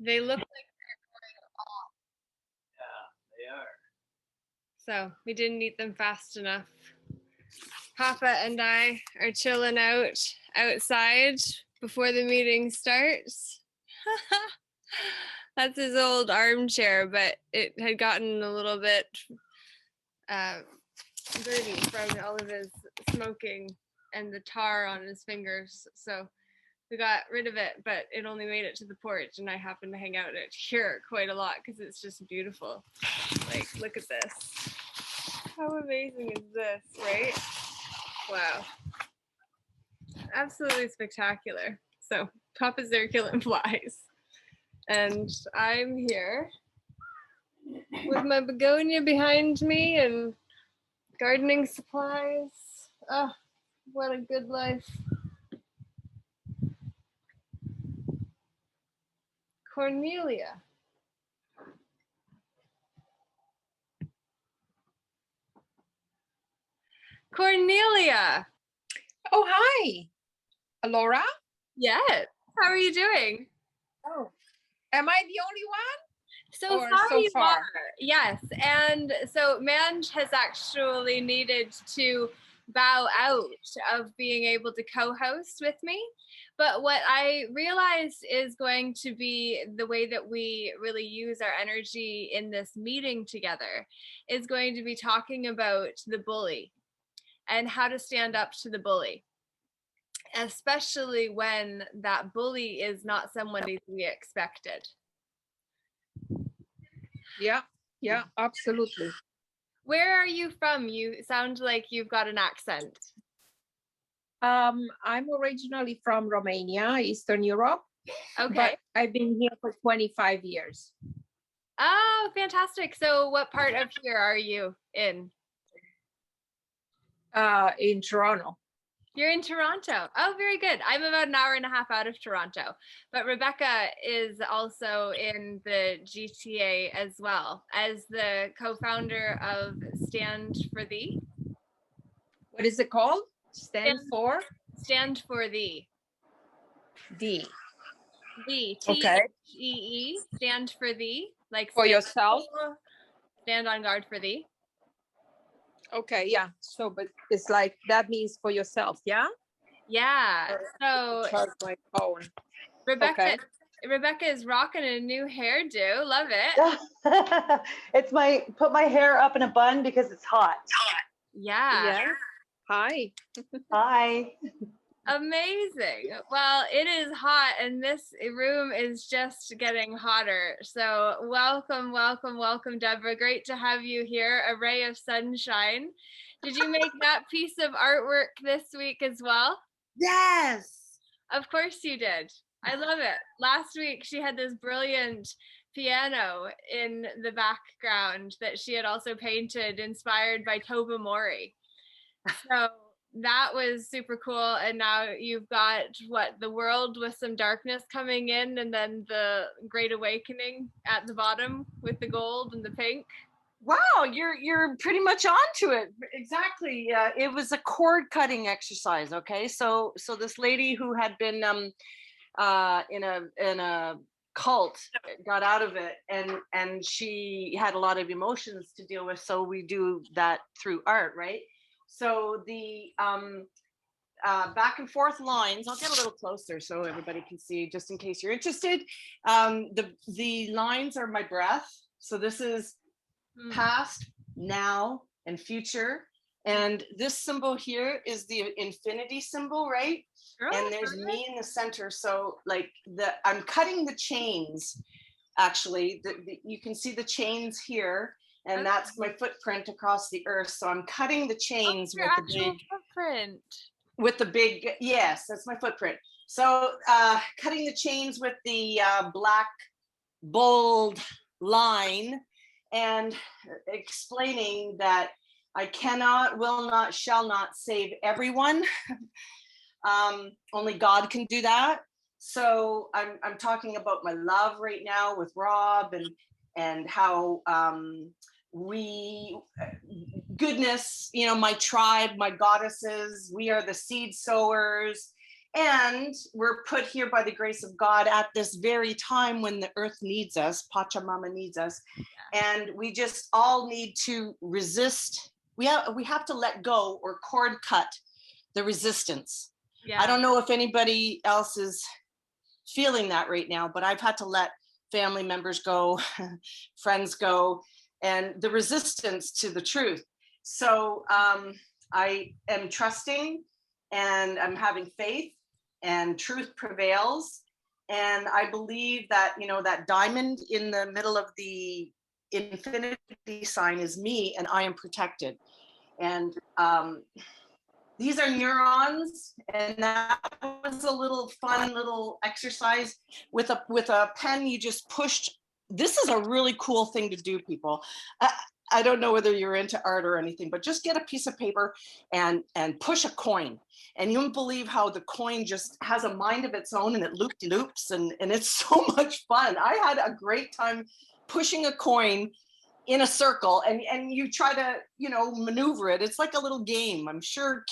They look like, Yeah, they are. so we didn't eat them fast enough. Papa and I are chilling out outside before the meeting starts. That's his old armchair, but it had gotten a little bit dirty from all of his smoking and the tar on his fingers. So we got rid of it, but it only made it to the porch, and I happen to hang out out here quite a lot because it's just beautiful. Like, look at this. How amazing is this, right? Wow. Absolutely spectacular. So, Papa's circulant flies. And I'm here with my begonia behind me and gardening supplies. Oh, what a good life. Cornelia. Cornelia. Oh, hi. Laura? Yes. How are you doing? Oh, am I the only one? So Or far, so you far? are. Yes. And so Manj has actually needed to bow out of being able to co-host with me. But what I realized is going to be the way that we really use our energy in this meeting together is going to be talking about the bully and how to stand up to the bully, especially when that bully is not somebody we expected. Yeah, absolutely. Where are you from? You sound like you've got an accent. I'm originally from Romania, Eastern Europe. Okay. But I've been here for 25 years. Oh, fantastic. So what part of here are you in? In Toronto. You're in Toronto. Oh, very good. I'm about an hour and a half out of Toronto. But Rebecca is also in the GTA as well as the co-founder of Stand for Thee. What is it called? Stand for? Stand for Thee. D. Thee. Okay. T-E-E. Stand for Thee. Like For yourself? Stand on guard for thee. Okay, yeah. So, but it's like, that means for yourself, yeah? Yeah. So charge my phone. Rebecca is rocking a new hairdo. Love it. It's put my hair up in a bun because it's hot. Yeah. Hi. Hi. Amazing. Well, it is hot and this room is just getting hotter. So welcome, welcome, welcome, Deborah. Great to have you here. A ray of sunshine. Did you make that piece of artwork this week as well? Yes. Of course you did. I love it. Last week she had this brilliant piano in the background that she had also painted, inspired by Toba Mori. So that was super cool. And now you've got the world with some darkness coming in, and then the Great Awakening at the bottom with the gold and the pink. Wow, you're pretty much onto it. Exactly. It was a cord cutting exercise. Okay, so this lady who had been in a cult got out of it, and she had a lot of emotions to deal with. So we do that through art, right? So the back and forth lines, I'll get a little closer so everybody can see, just in case you're interested. The lines are my breath. So this is past, now, and future. And this symbol here is the infinity symbol, right? And there's me in the center. So like I'm cutting the chains, actually. You can see the chains here, and that's my footprint across the earth. So I'm cutting the chains with the big footprint. With the big, yes, that's my footprint. So cutting the chains with the black bold line, and explaining that I cannot, will not, shall not save everyone. Only God can do that. So I'm talking about my love right now with Rob, and how goodness, my tribe, my goddesses, we are the seed sowers, And we're put here by the grace of God at this very time when the earth needs us, Pachamama needs us. And we just all need to resist. We have to let go or cord cut the resistance. Yeah. I don't know if anybody else is feeling that right now, but I've had to let family members go, friends go, and the resistance to the truth. So I am trusting and I'm having faith, and truth prevails. And I believe that, you know, that diamond in the middle of the infinity sign is me, and I am protected. And these are neurons, and that was a little fun little exercise with a pen. You just pushed. This is a really cool thing to do, people. I don't know whether you're into art or anything, but just get a piece of paper and push a coin, and you won't believe how the coin just has a mind of its own, and it loops, and it's so much fun. I had a great time pushing a coin in a circle, and you try to, you know, maneuver it. It's like a little game. I'm sure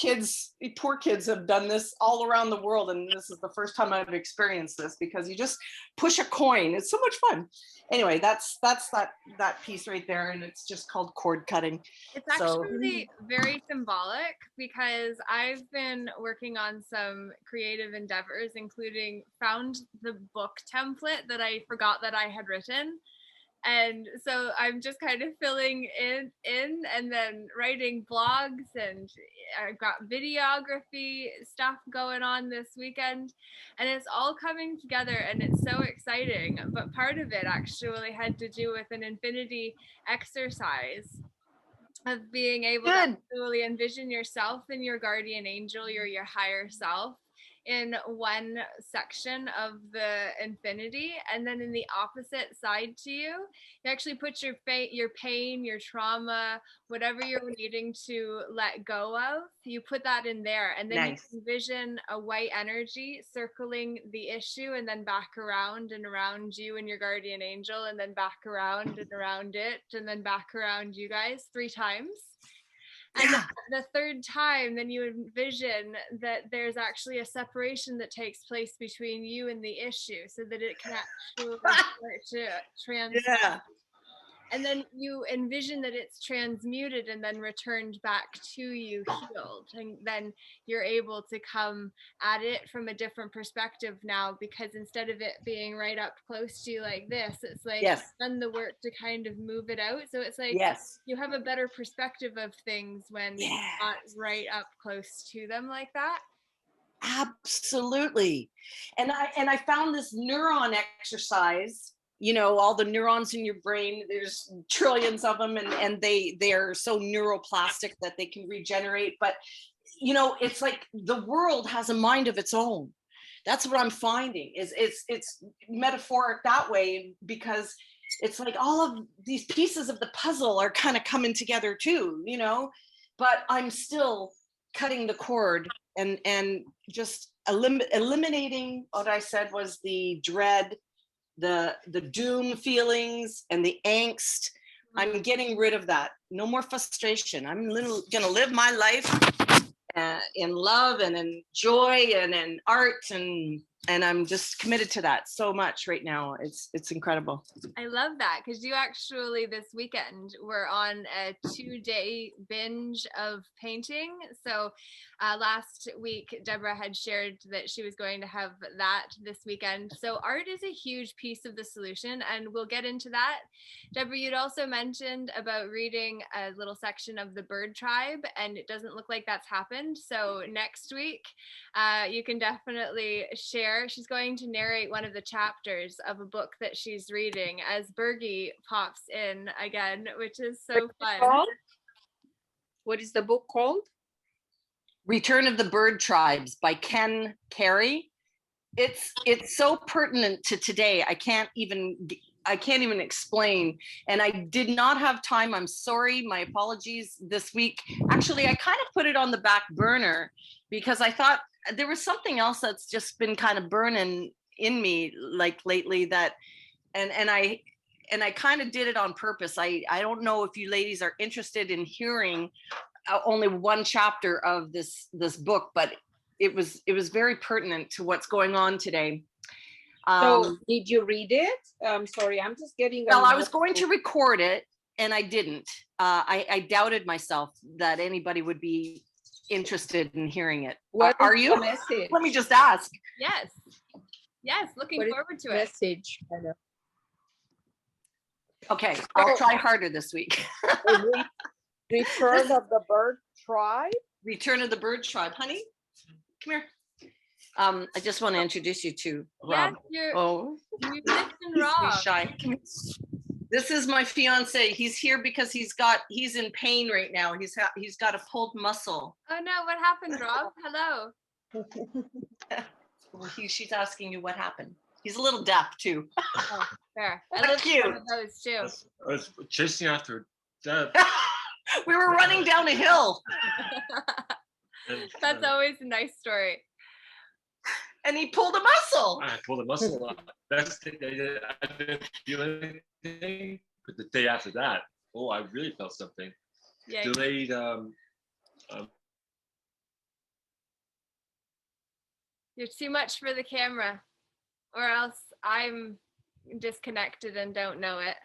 poor kids have done this all around the world, and this is the first time I've experienced this, because you just push a coin. It's so much fun. Anyway, that's that piece right there, and it's just called cord cutting. It's actually very symbolic, because I've been working on some creative endeavors, including found the book template that I forgot that I had written. And so I'm just kind of filling in and then writing blogs, and I've got videography stuff going on this weekend, and it's all coming together, and it's so exciting. But part of it actually had to do with an infinity exercise of being able to actually envision yourself and your guardian angel, your higher self, in one section of the infinity, and then in the opposite side to you, you actually put your pain, your trauma, whatever you're needing to let go of, you put that in there, and then you envision a white energy circling the issue, and then back around and around you and your guardian angel, and then back around and around it, and then back around you guys 3 times. And the third time, then you envision that there's actually a separation that takes place between you and the issue, so that it can actually start to transmute. And then you envision that it's transmuted and then returned back to you healed. And then you're able to come at it from a different perspective now, because instead of it being right up close to you like this, it's like you've done the work to kind of move it out. So it's like you have a better perspective of things when you're not right up close to them like that. Absolutely. And I found this neuron exercise. You know, all the neurons in your brain, there's trillions of them, and they are so neuroplastic that they can regenerate. But, you know, it's like the world has a mind of its own. That's what I'm finding, is it's metaphoric that way, because it's like all of these pieces of the puzzle are kind of coming together too, you know, but I'm still cutting the cord and just eliminating what I said was the dread, the doom feelings and the angst. I'm getting rid of that. No more frustration. I'm gonna live my life in love and in joy and in art, and I'm just committed to that so much right now. It's incredible. I love that, because you actually this weekend were on a 2-day binge of painting. So last week, Deborah had shared that she was going to have that this weekend. So art is a huge piece of the solution, and we'll get into that. Deborah, you'd also mentioned about reading a little section of the bird tribe, and it doesn't look like that's happened. So next week, you can definitely share. She's going to narrate one of the chapters of a book that she's reading as Bergie pops in again, which is so fun. What is the book called? Return of the Bird Tribes by Ken Carey. It's so pertinent to today. I can't even explain. And I did not have time. I'm sorry. My apologies this week. Actually, I kind of put it on the back burner because I thought there was something else that's just been kind of burning in me like lately, that and I kind of did it on purpose. I don't know if you ladies are interested in hearing only one chapter of this book, but it was very pertinent to what's going on today. So did you read it? I'm sorry, I'm just getting. Well, I was going to record it and I didn't. I doubted myself that anybody would be interested in hearing it. What Are is you? the message? Let me just ask. Yes, looking What is forward to the it. message? Okay, I'll try harder this week. Return of the bird tribe. Return of the bird tribe, honey. Come here. I just want to introduce you to Rob. Yes, Oh, musician he's Rob. shy. This is my fiance. He's here because he's in pain right now. He's got a pulled muscle. Oh no, what happened, Rob? Hello. She's asking you what happened. He's a little deaf too. Oh, fair. I How lived cute. one of those too. I was chasing after Deb. We were running down a hill That's always a nice story. and he pulled a muscle. I pulled a muscle up. That's the day I didn't feel anything. But the day after that, oh, I really felt something. Yeah. Delayed You're too much for the camera, or else I'm disconnected and don't know it.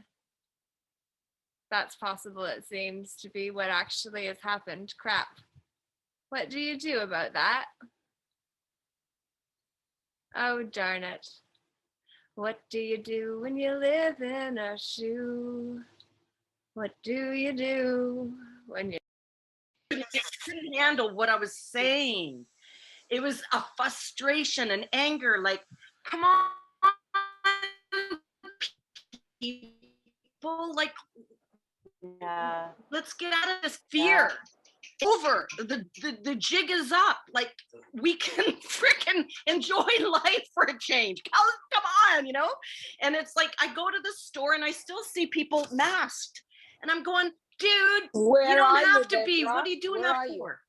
That's possible. It seems to be what actually has happened. Crap. What do you do about that? Oh, darn it. What do you do when you live in a shoe? What do you do when you... Couldn't handle what I was saying. It was a frustration and anger, like, come on, people, like, Yeah. let's get out of this fear. Over. The jig is up. Like, we can freaking enjoy life for a change. Come on, you know? And it's like, I go to the store and I still see people masked. And I'm going, dude, Where you don't are have you, to be. Deborah? What are you doing Where that are you? for?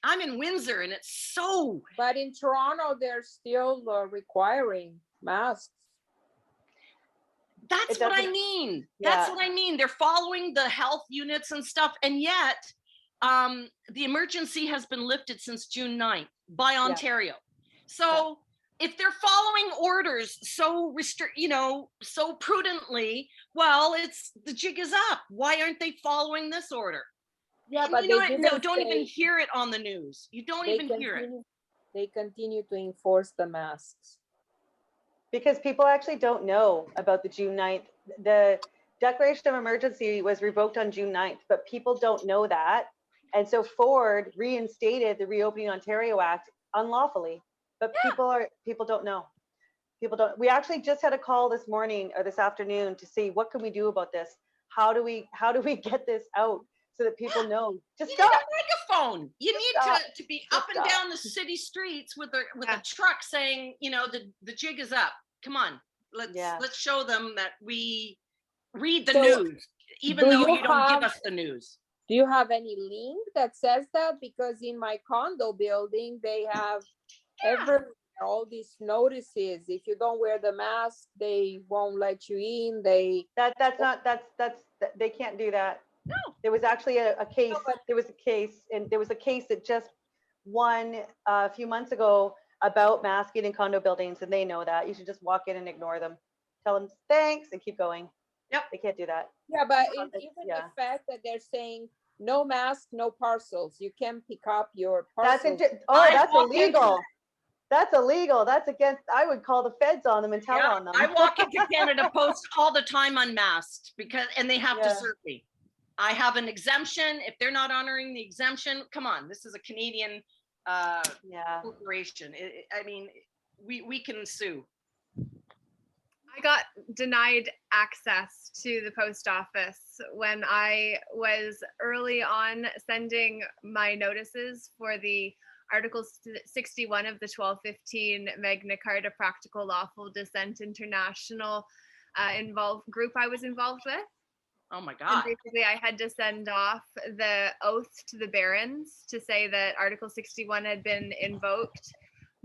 I'm in Windsor and it's so... But in Toronto, they're still requiring masks. That's what I mean. That's what I mean. They're following the health units and stuff. And yet, the emergency has been lifted since June 9th by Ontario. So if they're following orders so so prudently, well, it's the jig is up. Why aren't they following this order? Yeah, And but you know they what? No, don't even hear it on the news. You don't even hear it. They continue to enforce the masks. Because people actually don't know about the June 9th. The declaration of emergency was revoked on June 9th, but people don't know that. And so Ford reinstated the Reopening Ontario Act unlawfully, but people don't know. People don't. We actually just had a call this morning or this afternoon to see what can we do about this? How do we get this out so that people know? Just you stop. need a megaphone. You need to be up and down the city streets with a truck saying, you know, the jig is up. Come on, let's show them that we read the news, even though you don't give us the news. Do you have any link that says that? Because in my condo building, they have all these notices. If you don't wear the mask, they won't let you in. They can't do that. No. There was actually a case. There was a case that just won a few months ago about masking in condo buildings, and they know that. You should just walk in and ignore them. Tell them thanks and keep going. Yep. They can't do that. Yeah, but even the fact that they're saying no mask, no parcels. You can pick up your parcels. That's illegal. That's illegal. That's against, I would call the feds on them and tell on them. I walk into Canada Post all the time unmasked and they have to serve me. I have an exemption. If they're not honoring the exemption, come on, this is a Canadian corporation. I mean, we can sue. I got denied access to the post office when I was early on sending my notices for the Article 61 of the 1215 Magna Carta Practical Lawful Dissent International group I was involved with. Oh my God. And basically, I had to send off the oath to the barons to say that Article 61 had been invoked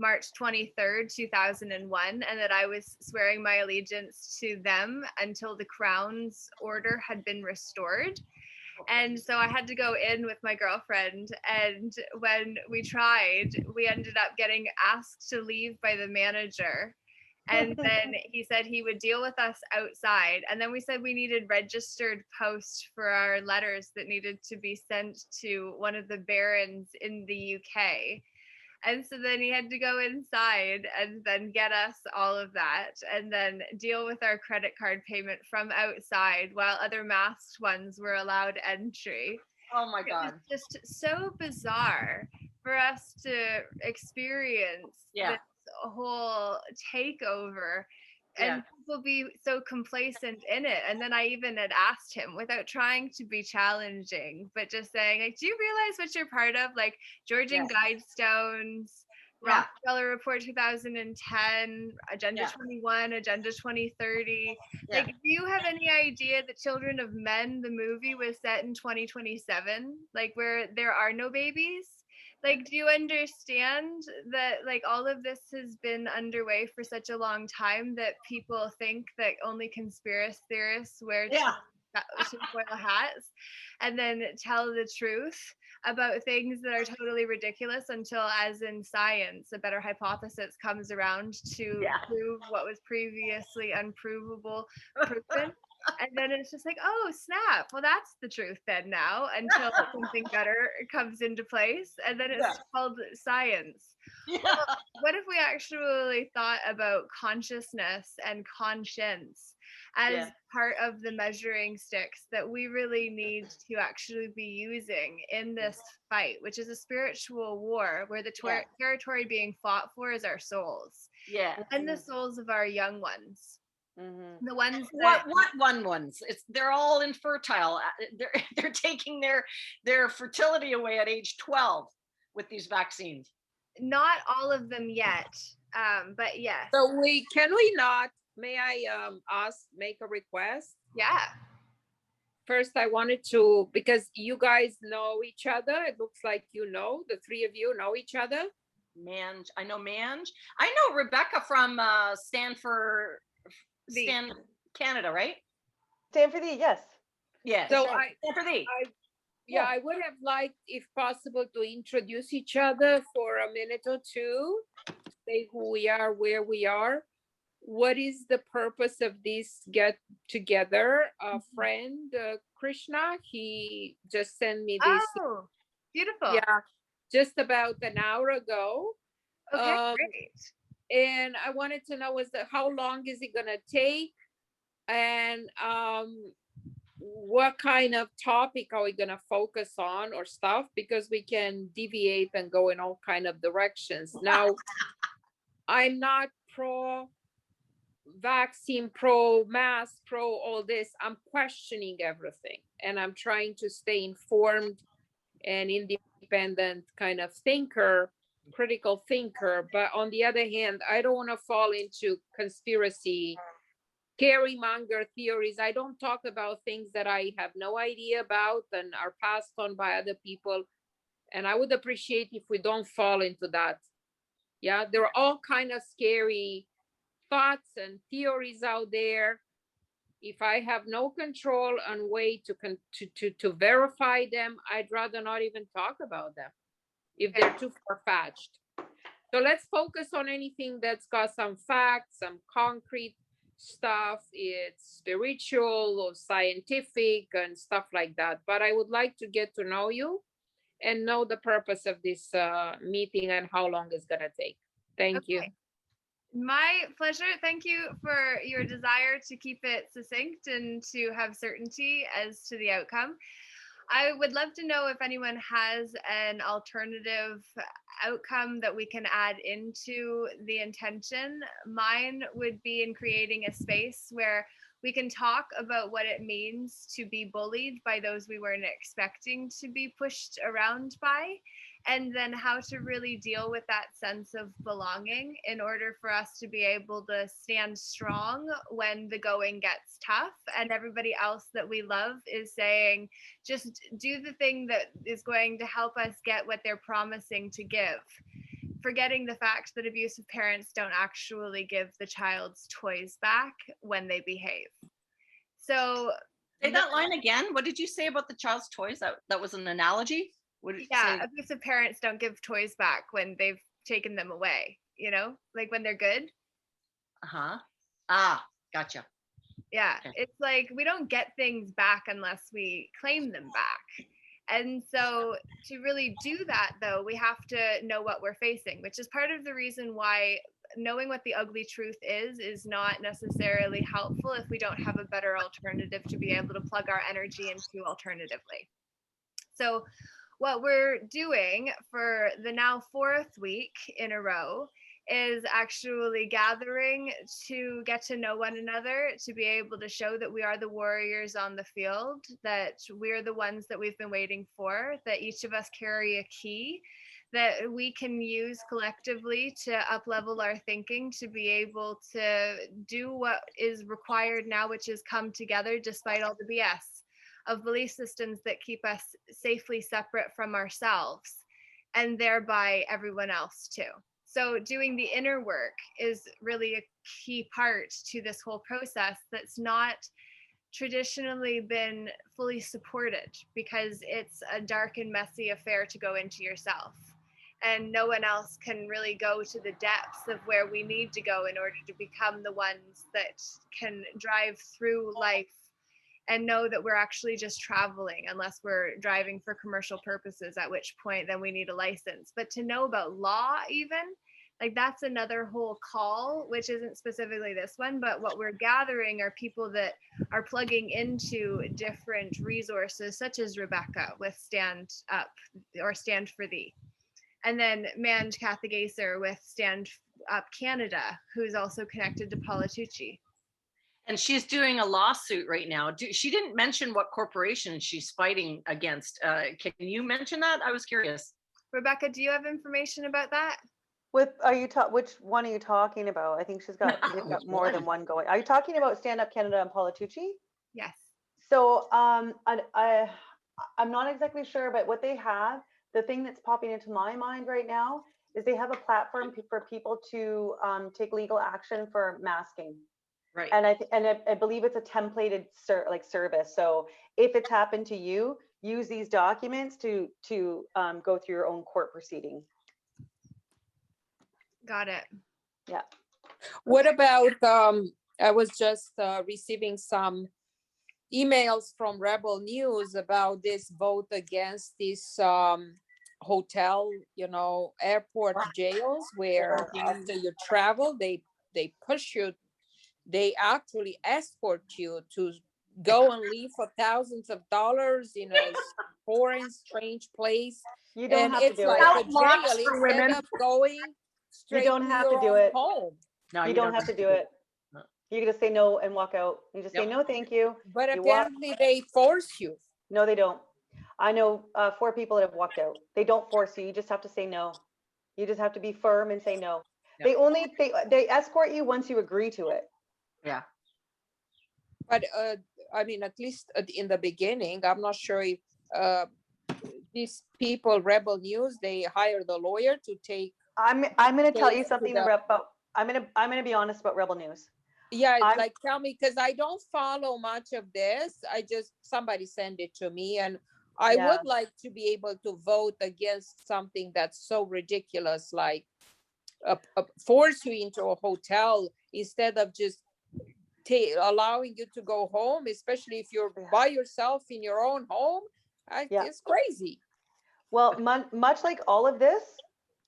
March 23rd, 2001, and that I was swearing my allegiance to them until the Crown's order had been restored. And so I had to go in with my girlfriend. And when we tried, we ended up getting asked to leave by the manager. And then he said he would deal with us outside. And then we said we needed registered post for our letters that needed to be sent to one of the barons in the UK. And so then he had to go inside and then get us all of that and then deal with our credit card payment from outside while other masked ones were allowed entry. Oh my It was God. just so bizarre for us to experience Yeah. this whole takeover Yeah. and people be so complacent in it. And then I even had asked him without trying to be challenging, but just saying, like, do you realize what you're part of? Like Georgian Guidestones, Yeah. Rockefeller Report 2010, Agenda Yeah. 21, Agenda 2030. Yeah. Like, do you have any idea that Children of Men, the movie, was set in 2027? Like, where there are no babies? Like, do you understand that, like, all of this has been underway for such a long time that people think that only conspiracy theorists wear tinfoil hats and then tell the truth about things that are totally ridiculous until, as in science, a better hypothesis comes around to prove what was previously unprovable proven. And then it's just like, oh, snap. Well, that's the truth then now until something better comes into place. And then it's called science. Yeah. What if we actually thought about consciousness and conscience as part of the measuring sticks that we really need to actually be using in this fight, which is a spiritual war where the territory being fought for is our souls. Yeah. And the souls of our young ones. Mm-hmm. The ones that, what ones? They're all infertile. They're taking their fertility away at age 12 with these vaccines. not all of them yet, but yes. So can we not, may I make a request? Yeah. First, I wanted to, because you guys know each other. It looks like the three of you know each other. I know Mange. I know Rebecca from Stanford, Canada, right? Stanford, yes. Yeah. So Stanford. I would have liked, if possible, to introduce each other for a minute or two, say who we are, where we are. What is the purpose of this get together? A friend, Krishna, he just sent me this. Oh, beautiful. Yeah, just about an hour ago. Okay, great. And I wanted to know how long is it gonna take, and what kind of topic are we gonna focus on or stuff, because we can deviate and go in all kind of directions. Now, I'm not pro vaccine, pro mask, pro all this. I'm questioning everything, and I'm trying to stay informed and independent kind of thinker, critical thinker. But on the other hand, I don't want to fall into conspiracy scarymonger theories. I don't talk about things that I have no idea about and are passed on by other people. And I would appreciate if we don't fall into that. Yeah, there are all kind of scary thoughts and theories out there. If I have no control and way to verify them, I'd rather not even talk about them if they're too far-fetched. So let's focus on anything that's got some facts, some concrete stuff. It's spiritual or scientific and stuff like that. But I would like to get to know you and know the purpose of this meeting and how long it's gonna take. Thank you. My pleasure. Thank you for your desire to keep it succinct and to have certainty as to the outcome. I would love to know if anyone has an alternative outcome that we can add into the intention. Mine would be in creating a space where we can talk about what it means to be bullied by those we weren't expecting to be pushed around by, and then how to really deal with that sense of belonging in order for us to be able to stand strong when the going gets tough and everybody else that we love is saying, just do the thing that is going to help us get what they're promising to give. Forgetting the fact that abusive parents don't actually give the child's toys back when they behave. So Say that line again. What did you say about the child's toys? That was an analogy? What did you say? Abusive parents don't give toys back when they've taken them away, you know, like when they're good. Uh-huh. Ah, gotcha. Yeah, Okay. it's like we don't get things back unless we claim them back. And so to really do that, though, we have to know what we're facing, which is part of the reason why knowing what the ugly truth is not necessarily helpful if we don't have a better alternative to be able to plug our energy into alternatively. So what we're doing for the now 4th week in a row is actually gathering to get to know one another, to be able to show that we are the warriors on the field, that we're the ones that we've been waiting for, that each of us carry a key that we can use collectively to up-level our thinking, to be able to do what is required now, which is come together despite all the BS of belief systems that keep us safely separate from ourselves and thereby everyone else too. So doing the inner work is really a key part to this whole process that's not traditionally been fully supported, because it's a dark and messy affair to go into yourself. And no one else can really go to the depths of where we need to go in order to become the ones that can drive through life and know that we're actually just traveling, unless we're driving for commercial purposes, at which point then we need a license. But to know about law, even, like, that's another whole call, which isn't specifically this one, but what we're gathering are people that are plugging into different resources, such as Rebecca with Stand Up or Stand for Thee. And then Manj Kathigaser with Stand Up Canada, who's also connected to Paula Tucci. And she's doing a lawsuit right now. She didn't mention what corporation she's fighting against. Can you mention that? I was curious. Rebecca, do you have information about that? Which one are you talking about? I think they've got more than one going. Are you talking about Stand Up Canada and Paula Tucci? Yes. So I'm not exactly sure, but what they have, the thing that's popping into my mind right now is they have a platform for people to take legal action for masking. Right. And I believe it's a templated service. So if it's happened to you, use these documents to go through your own court proceeding. Got it. Yeah. What about, I was just receiving some emails from Rebel News about this vote against this hotel, airport jails, where after you travel, they push you, they actually escort you to go and live for thousands of dollars in a foreign, strange place. You don't have to do like it. a jail instead of going straight you don't to have your to do own it. home. No, you don't have to do it. You just say no and walk out. You just say no, thank you. But you apparently they force you. No, they don't. I know 4 people that have walked out. They don't force you. You just have to say no. You just have to be firm and say no. Yep. They escort you once you agree to it. Yeah. But I mean, at least in the beginning, I'm not sure if these people, Rebel News, they hire the lawyer to take. I'm going to tell you something about. I'm going to be honest about Rebel News. Yeah, like tell me, because I don't follow much of this. Somebody sent it to me, and I would like to be able to vote against something that's so ridiculous, like force you into a hotel instead of just allowing you to go home, especially if you're by yourself in your own home. It's crazy. Well, much like all of this,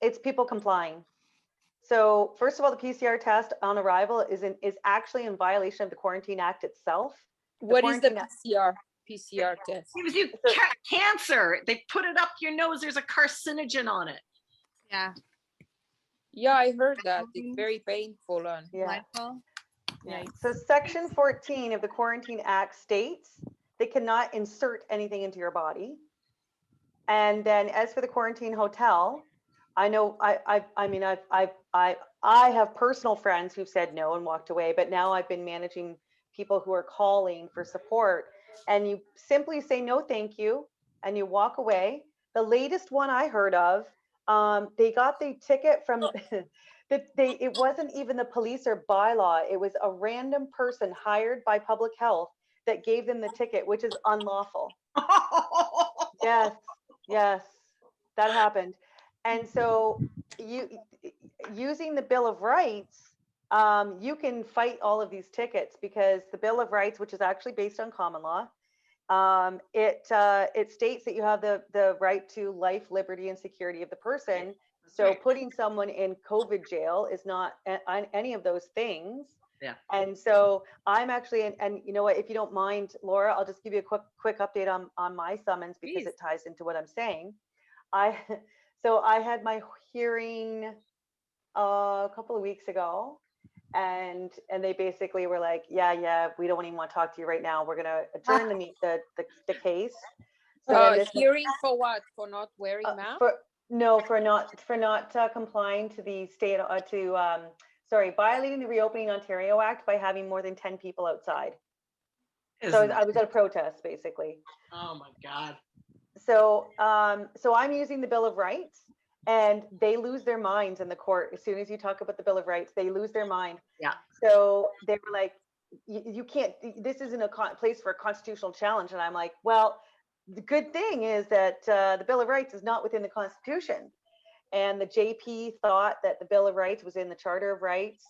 it's people complying. So first of all, the PCR test on arrival is actually in violation of the Quarantine Act itself. What is the PCR test? Gives you cancer. They put it up your nose. There's a carcinogen on it. Yeah. Yeah, I heard that. It's very painful. Yeah. So Section 14 of the Quarantine Act states they cannot insert anything into your body. And then as for the quarantine hotel, I know I have personal friends who've said no and walked away, but now I've been managing people who are calling for support, and you simply say no thank you and you walk away. The latest one I heard of, they got the ticket from it wasn't even the police or bylaw, it was a random person hired by public health that gave them the ticket, which is unlawful. Yes, yes, that happened. And so using the Bill of Rights, you can fight all of these tickets because the Bill of Rights, which is actually based on common law, it states that you have the right to life, liberty, and security of the person. So putting someone in COVID jail is not any of those things. Yeah. And so I'm actually, and you know what, if you don't mind, Laura, I'll just give you a quick update on my summons because it ties into what I'm saying. So I had my hearing a couple of weeks ago, and they basically were like, yeah, we don't even want to talk to you right now. We're gonna adjourn the case. So hearing for what? For not wearing masks? For not complying to the state violating the Reopening Ontario Act by having more than 10 people outside. So I was at a protest basically. Oh my God. So I'm using the Bill of Rights, and they lose their minds in the court. As soon as you talk about the Bill of Rights, they lose their mind. Yeah. So they were like, you can't, this isn't a place for a constitutional challenge. And I'm like, well, the good thing is that the Bill of Rights is not within the Constitution. And the JP thought that the Bill of Rights was in the Charter of Rights.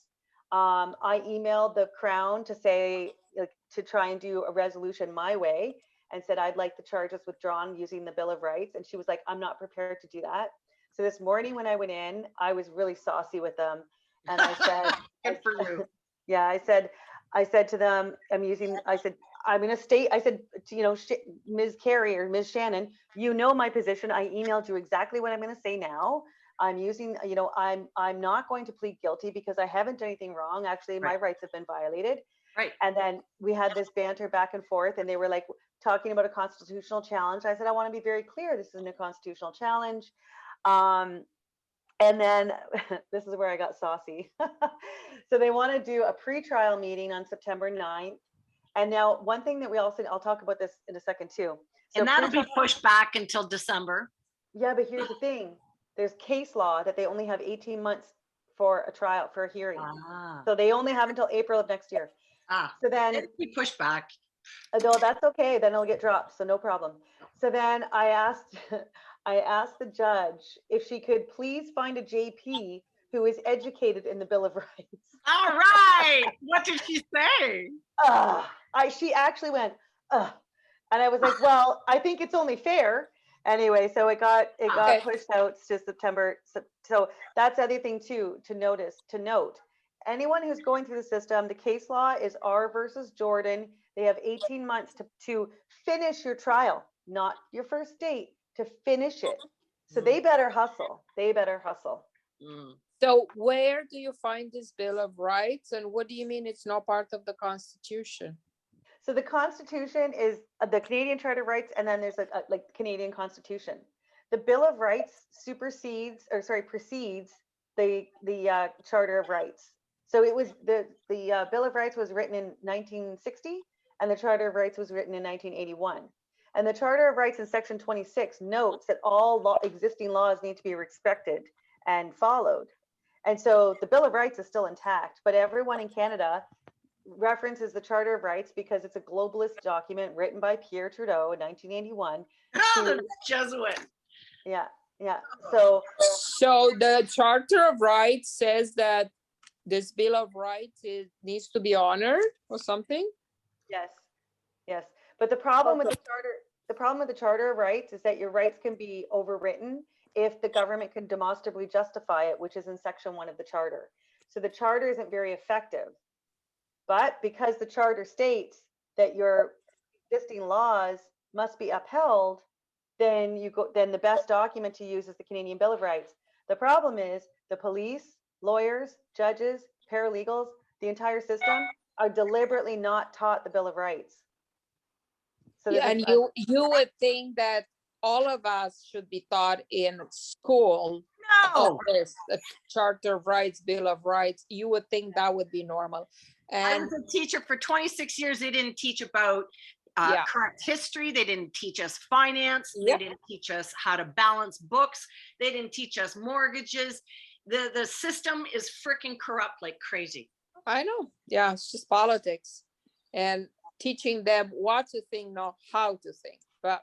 I emailed the Crown to say, to try and do a resolution my way, and said I'd like the charges withdrawn using the Bill of Rights. And she was like, I'm not prepared to do that. So this morning when I went in, I was really saucy with them. And I said, Good for you. Yeah, I said to them, I'm going to state, I said, Ms. Carey or Ms. Shannon, you know my position. I emailed you exactly what I'm going to say now. I'm using, I'm not going to plead guilty because I haven't done anything wrong. Actually, my rights have been violated. Right. And then we had this banter back and forth, and they were like talking about a constitutional challenge. I said, I want to be very clear. This isn't a constitutional challenge. And then this is where I got saucy. So they want to do a pre-trial meeting on September 9th. And now one thing that I'll talk about this in a second too. So and that'll be pushed back until December. Yeah, but here's the thing. There's case law that they only have 18 months for a trial, for a hearing. So they only have until April of next year. So then it'll be pushed back. No, that's okay. Then it'll get dropped. So no problem. So then I asked the judge if she could please find a JP who is educated in the Bill of Rights. All right. What did she say? She actually went, and I was like, well, I think it's only fair. Anyway, so it got pushed out to September. So that's the other thing too, to note. Anyone who's going through the system, the case law is R versus Jordan. They have 18 months to finish your trial, not your first date, to finish it. So they better hustle. So where do you find this Bill of Rights, and what do you mean it's not part of the Constitution? So the Constitution is the Canadian Charter of Rights, and then there's like the Canadian Constitution. The Bill of Rights precedes the Charter of Rights. So it was the Bill of Rights was written in 1960, and the Charter of Rights was written in 1981. And the Charter of Rights in Section 26 notes that all existing laws need to be respected and followed. And so the Bill of Rights is still intact, but everyone in Canada references the Charter of Rights because it's a globalist document written by Pierre Trudeau in 1981. The Jesuit. Yeah. So the Charter of Rights says that this Bill of Rights needs to be honored or something? Yes. But the problem with the Charter of Rights is that your rights can be overwritten if the government can demonstrably justify it, which is in Section 1 of the Charter. So the Charter isn't very effective. But because the Charter states that your existing laws must be upheld, then the best document to use is the Canadian Bill of Rights. The problem is the police, lawyers, judges, paralegals, the entire system are deliberately not taught the Bill of Rights. So and you would think that all of us should be taught in school. No. This, the Charter of Rights, Bill of Rights. You would think that would be normal. And I was a teacher for 26 years. They didn't teach about current history. They didn't teach us finance. They didn't teach us how to balance books. They didn't teach us mortgages. The system is freaking corrupt like crazy. I know. Yeah, it's just politics. And teaching them what to think, not how to think. But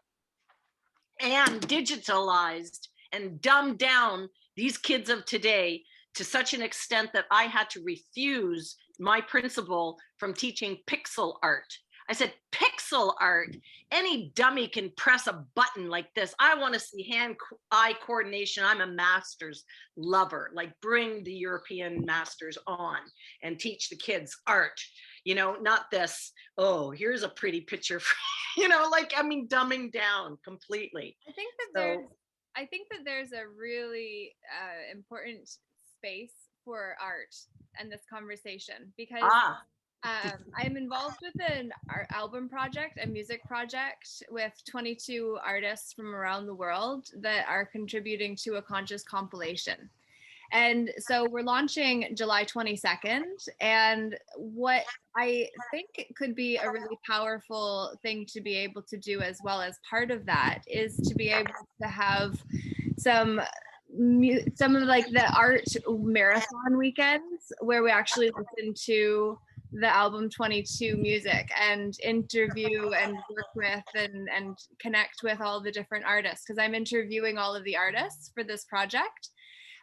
and digitalized and dumbed down these kids of today to such an extent that I had to refuse my principal from teaching pixel art. I said, pixel art, any dummy can press a button like this. I want to see hand-eye coordination. I'm a master's lover, like bring the European masters on and teach the kids art, you know, not this, oh, here's a pretty picture, you know, like, I mean, dumbing down completely. I think that there's a really important space for art and this conversation, because I'm involved with an art album project, a music project with 22 artists from around the world that are contributing to a conscious compilation. And so we're launching July 22nd. And what I think it could be a really powerful thing to be able to do as well as part of that is to be able to have some of like the art marathon weekends where we actually listen to the album 22 music and interview and work with and connect with all the different artists, because I'm interviewing all of the artists for this project.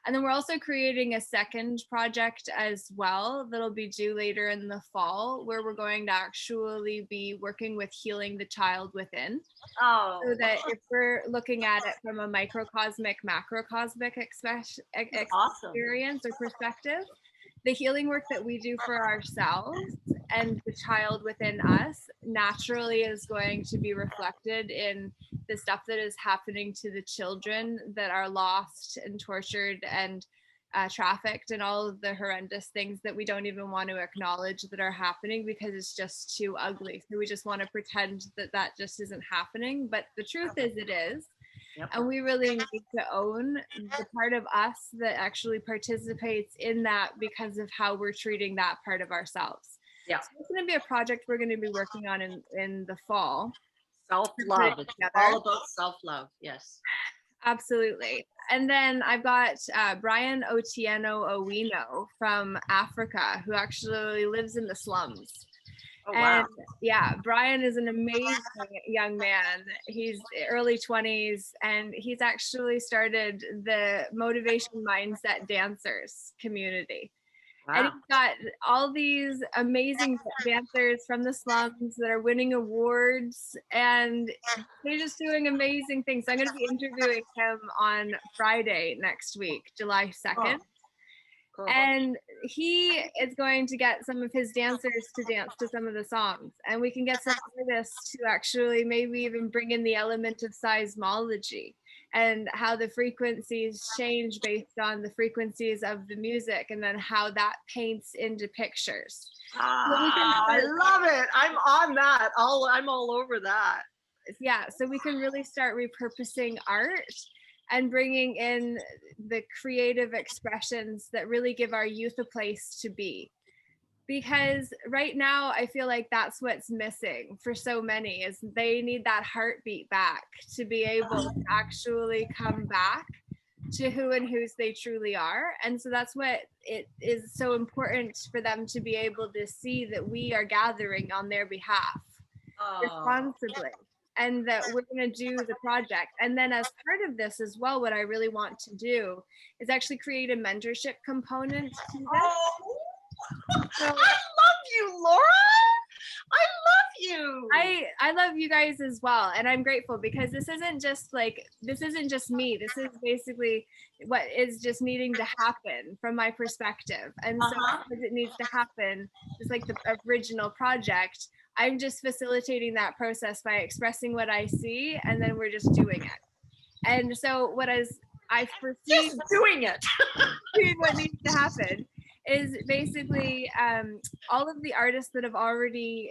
And then we're also creating a second project as well that'll be due later in the fall, where we're going to actually be working with healing the child within. Oh. So that if we're looking at it from a microcosmic, macrocosmic experience or perspective, the healing work that we do for ourselves and the child within us naturally is going to be reflected in the stuff that is happening to the children that are lost and tortured and trafficked, and all of the horrendous things that we don't even want to acknowledge that are happening because it's just too ugly. So we just want to pretend that that just isn't happening. But the truth is it is. Yep. And we really need to own the part of us that actually participates in that because of how we're treating that part of ourselves. Yeah. So it's going to be a project we're going to be working on in the fall. Self-love. It's all about self-love. Yes. Absolutely. And then I've got Brian Otieno Owino from Africa, who actually lives in the slums. Oh, wow. And yeah, Brian is an amazing young man. He's early 20s, and he's actually started the Motivation Mindset Dancers community. Wow. And he's got all these amazing dancers from the slums that are winning awards, and they're just doing amazing things. So I'm going to be interviewing him on Friday next week, July 2nd. Oh. Cool. And he is going to get some of his dancers to dance to some of the songs, and we can get some artists to actually maybe even bring in the element of seismology and how the frequencies change based on the frequencies of the music, and then how that paints into pictures. I love it. I'm on that. I'm all over that. Yeah, so we can really start repurposing art and bringing in the creative expressions that really give our youth a place to be. Because right now, I feel like that's what's missing for so many, is they need that heartbeat back to be able to actually come back to who and whose they truly are. And so that's what it is so important for them to be able to see, that we are gathering on their behalf responsibly. And that we're going to do the project. And then as part of this as well, what I really want to do is actually create a mentorship component to this. Oh, so, I love you, Laura. I love you. I love you guys as well. And I'm grateful, because this isn't just me. This is basically what is just needing to happen from my perspective. And so because it needs to happen, just like the original project, I'm just facilitating that process by expressing what I see, and then we're just doing it. And so I foresee just doing it. What needs to happen is basically all of the artists that have already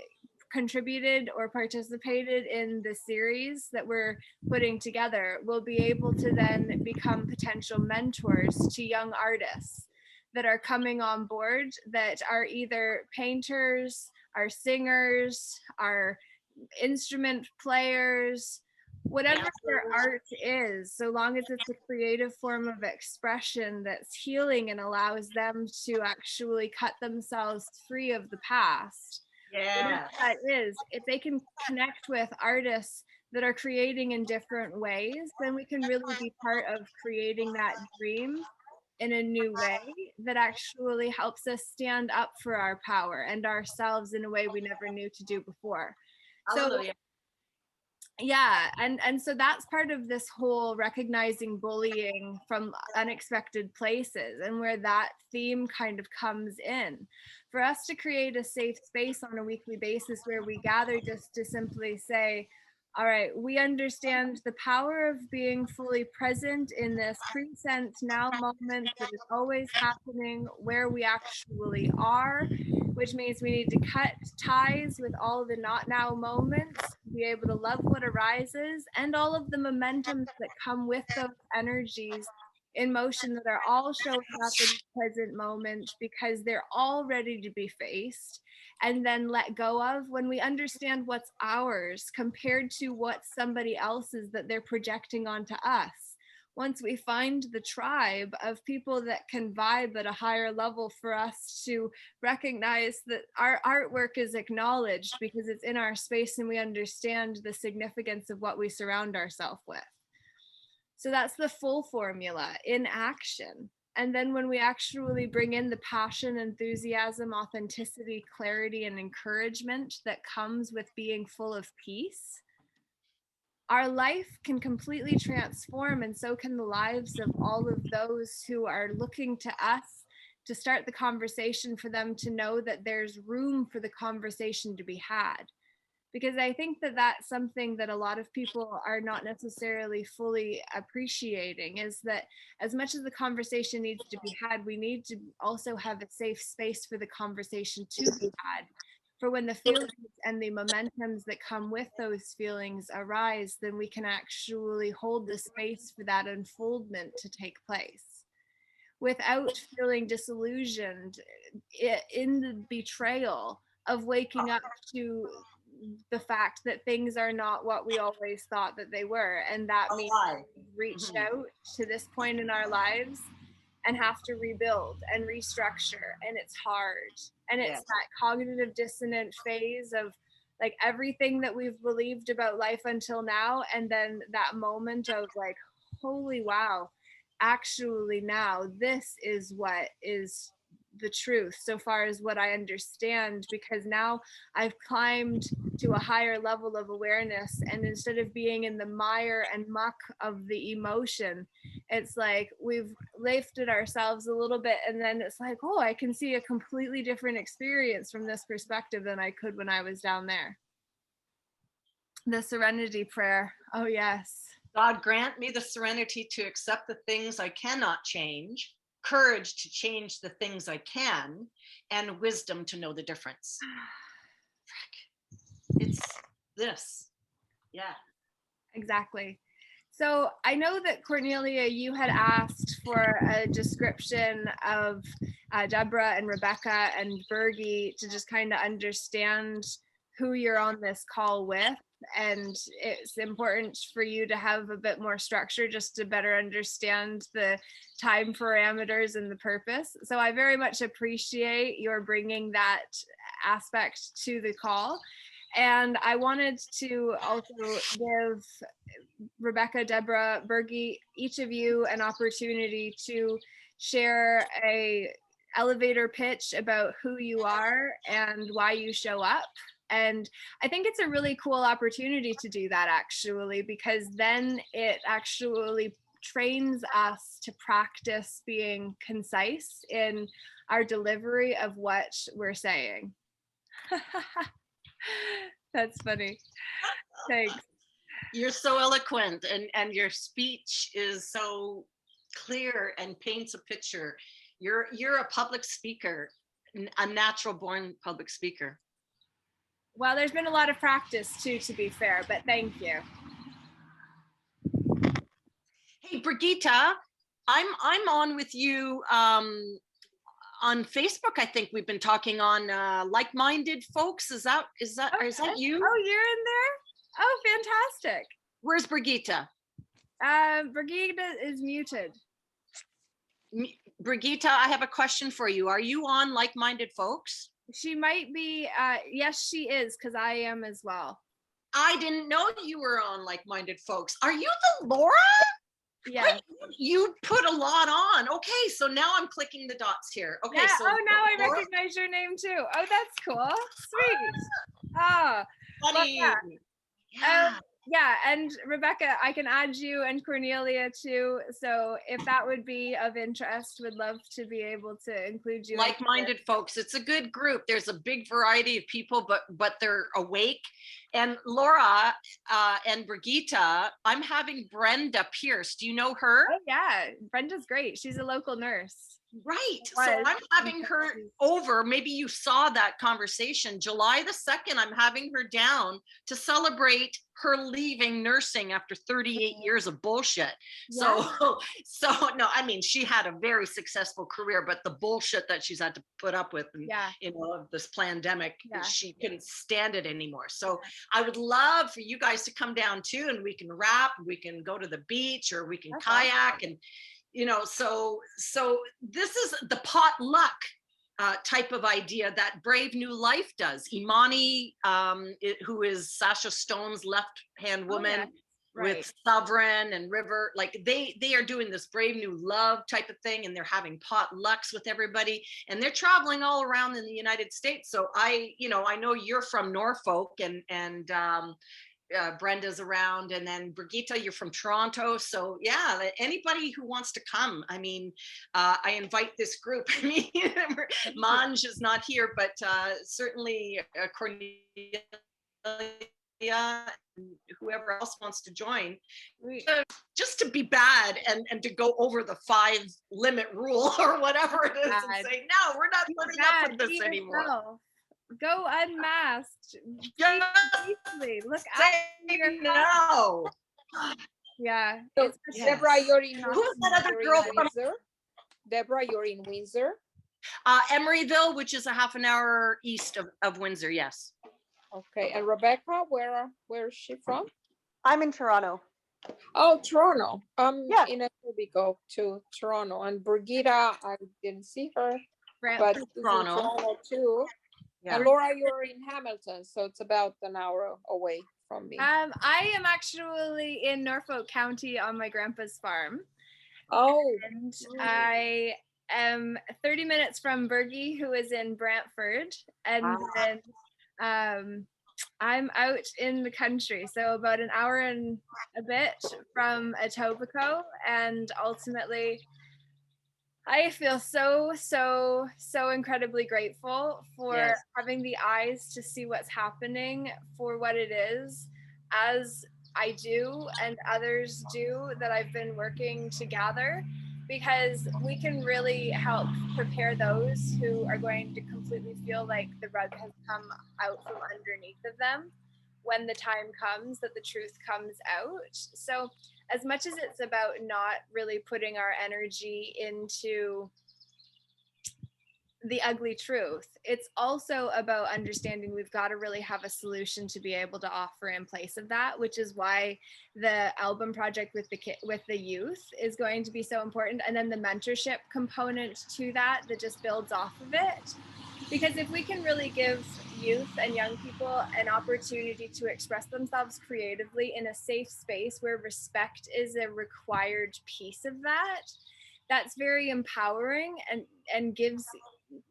contributed or participated in the series that we're putting together will be able to then become potential mentors to young artists that are coming on board, that are either painters, are singers, are instrument players, whatever their art is, so long as it's a creative form of expression that's healing and allows them to actually cut themselves free of the past, Yeah. That is, if they can connect with artists that are creating in different ways, then we can really be part of creating that dream in a new way that actually helps us stand up for our power and ourselves in a way we never knew to do before. So Hallelujah. yeah, and so that's part of this whole recognizing bullying from unexpected places, and where that theme kind of comes in. For us to create a safe space on a weekly basis where we gather just to simply say, all right, we understand the power of being fully present in this present now moment that is always happening where we actually are, which means we need to cut ties with all the not now moments, be able to love what arises and all of the momentums that come with those energies in motion that are all showing up in the present moment because they're all ready to be faced and then let go of when we understand what's ours compared to what somebody else's that they're projecting onto us. Once we find the tribe of people that can vibe at a higher level for us to recognize that our artwork is acknowledged because it's in our space and we understand the significance of what we surround ourselves with. So that's the full formula in action. And then when we actually bring in the passion, enthusiasm, authenticity, clarity, and encouragement that comes with being full of peace, our life can completely transform, and so can the lives of all of those who are looking to us to start the conversation, for them to know that there's room for the conversation to be had. Because I think that that's something that a lot of people are not necessarily fully appreciating, is that as much as the conversation needs to be had, we need to also have a safe space for the conversation to be had. For when the feelings and the momentums that come with those feelings arise, then we can actually hold the space for that unfoldment to take place without feeling disillusioned in the betrayal of waking up to the fact that things are not what we always thought that they were. And that means we've reached out to this point in our lives and have to rebuild and restructure, and it's hard, and it's that cognitive dissonant phase of like everything that we've believed about life until now, and then that moment of like, holy wow, actually now this is what is the truth so far as what I understand, because now I've climbed to a higher level of awareness, and instead of being in the mire and muck of the emotion, it's like we've lifted ourselves a little bit, and then it's like, oh, I can see a completely different experience from this perspective than I could when I was down there. The serenity prayer. Oh yes. God grant me the serenity to accept the things I cannot change, courage to change the things I can, and wisdom to know the difference. It's this. Yeah. Exactly. So I know that Cornelia, you had asked for a description of Deborah and Rebecca and Bergie to just kind of understand who you're on this call with. And it's important for you to have a bit more structure just to better understand the time parameters and the purpose. So I very much appreciate your bringing that aspect to the call. And I wanted to also give Rebecca, Deborah, Bergie, each of you an opportunity to share a elevator pitch about who you are and why you show up. And I think it's a really cool opportunity to do that, actually, because then it actually trains us to practice being concise in our delivery of what we're saying. That's funny. Thanks. You're so eloquent, and your speech is so clear and paints a picture. You're a public speaker, a natural born public speaker. Well, there's been a lot of practice too, to be fair, but thank you. Hey, Brigitte, I'm on with you on Facebook. I think we've been talking on like-minded folks. Is that you? Oh, you're in there? Oh, fantastic. Where's Brigitte? Brigitte is muted. Brigitte, I have a question for you. Are you on like-minded folks? She might be, yes, she is, because I am as well. I didn't know you were on Like-Minded Folks. Are you the Laura? Yeah. You put a lot on. Okay, so now I'm clicking the dots here. Okay, Yeah. so Oh, now I Laura, recognize your name too. Oh, that's cool. Sweet. Ah, buddy. yeah. Yeah, and Rebecca, I can add you and Cornelia too. So if that would be of interest, would love to be able to include you. Like-Minded Folks. It's a good group. There's a big variety of people, but they're awake. And Laura and Brigitte, I'm having Brenda Pierce. Do you know her? Oh yeah, Brenda's great. She's a local nurse. Right. So I'm having her over. Maybe you saw that conversation. July the 2nd, I'm having her down to celebrate her leaving nursing after 38 years of bullshit. Yeah. So no, I mean, she had a very successful career, but the bullshit that she's had to put up with, and, this pandemic, she couldn't stand it anymore. So I would love for you guys to come down too, and we can rap, we can go to the beach, or we can kayak, and so this is the potluck type of idea that Brave New Life does. Imani, who is Sasha Stone's left-hand woman, with Sovereign and River, like they are doing this Brave New Love type of thing, and they're having potlucks with everybody, and they're traveling all around in the United States. So I know you're from Norfolk, and Brenda's around, and then Brigitte, you're from Toronto. So yeah, anybody who wants to come, I mean, I invite this group. I mean, Manj is not here, but certainly Cornelia, and whoever else wants to join, just to be bad and to go over the 5-limit rule or whatever it is, and say, no, we're not putting up with this anymore. Go unmasked. Look at no. Yeah. So, Deborah, you're in Who's that other girl from Windsor? Deborah, you're in Windsor? Emeryville, which is a half an hour east of Windsor, yes. Okay, and Rebecca, where is she from? I'm in Toronto. Oh, Toronto. Yeah. In Etobicoke to Toronto. And Brigitte, I didn't see her, but she's in Toronto too. Yeah. And Laura, you're in Hamilton, so it's about an hour away from me. I am actually in Norfolk County on my grandpa's farm. Oh. And I am 30 minutes from Bergie, who is in Brantford. And then I'm out in the country, so about an hour and a bit from Etobicoke, and ultimately I feel so incredibly grateful for having the eyes to see what's happening for what it is, as I do and others do that I've been working to gather, because we can really help prepare those who are going to completely feel like the rug has come out from underneath of them when the time comes that the truth comes out. So as much as it's about not really putting our energy into the ugly truth, it's also about understanding we've got to really have a solution to be able to offer in place of that, which is why the album project with the youth is going to be so important, and then the mentorship component to that just builds off of it. Because if we can really give youth and young people an opportunity to express themselves creatively in a safe space where respect is a required piece of that, that's very empowering and gives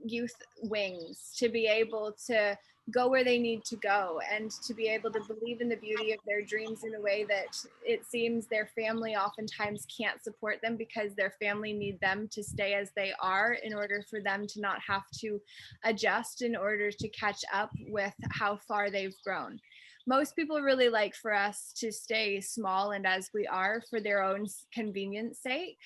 youth wings to be able to go where they need to go and to be able to believe in the beauty of their dreams in a way that it seems their family oftentimes can't support them, because their family need them to stay as they are in order for them to not have to adjust in order to catch up with how far they've grown. Most people really like for us to stay small and as we are for their own convenience sake.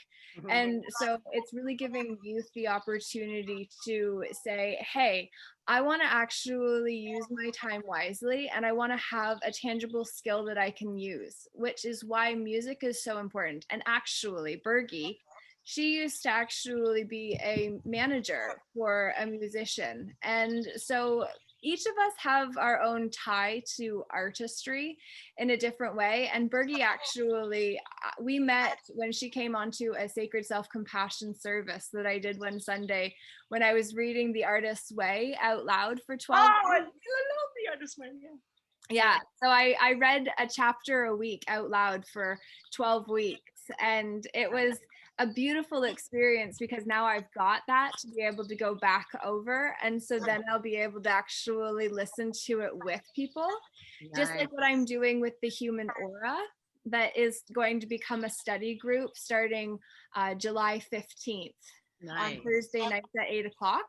And so it's really giving youth the opportunity to say, hey, I want to actually use my time wisely, and I want to have a tangible skill that I can use, which is why music is so important. And actually, Bergie, she used to actually be a manager for a musician. And so each of us have our own tie to artistry in a different way. And Bergie actually, we met when she came onto a sacred self-compassion service that I did one Sunday when I was reading The Artist's Way out loud for 12 Oh, I weeks. love The Artist's Way. Yeah, so I read a chapter a week out loud for 12 weeks, and it was a beautiful experience because now I've got that to be able to go back over, and so then I'll be able to actually listen to it with people, just like what I'm doing with the Human Aura, that is going to become a study group starting July 15th on Thursday nights at 8 o'clock.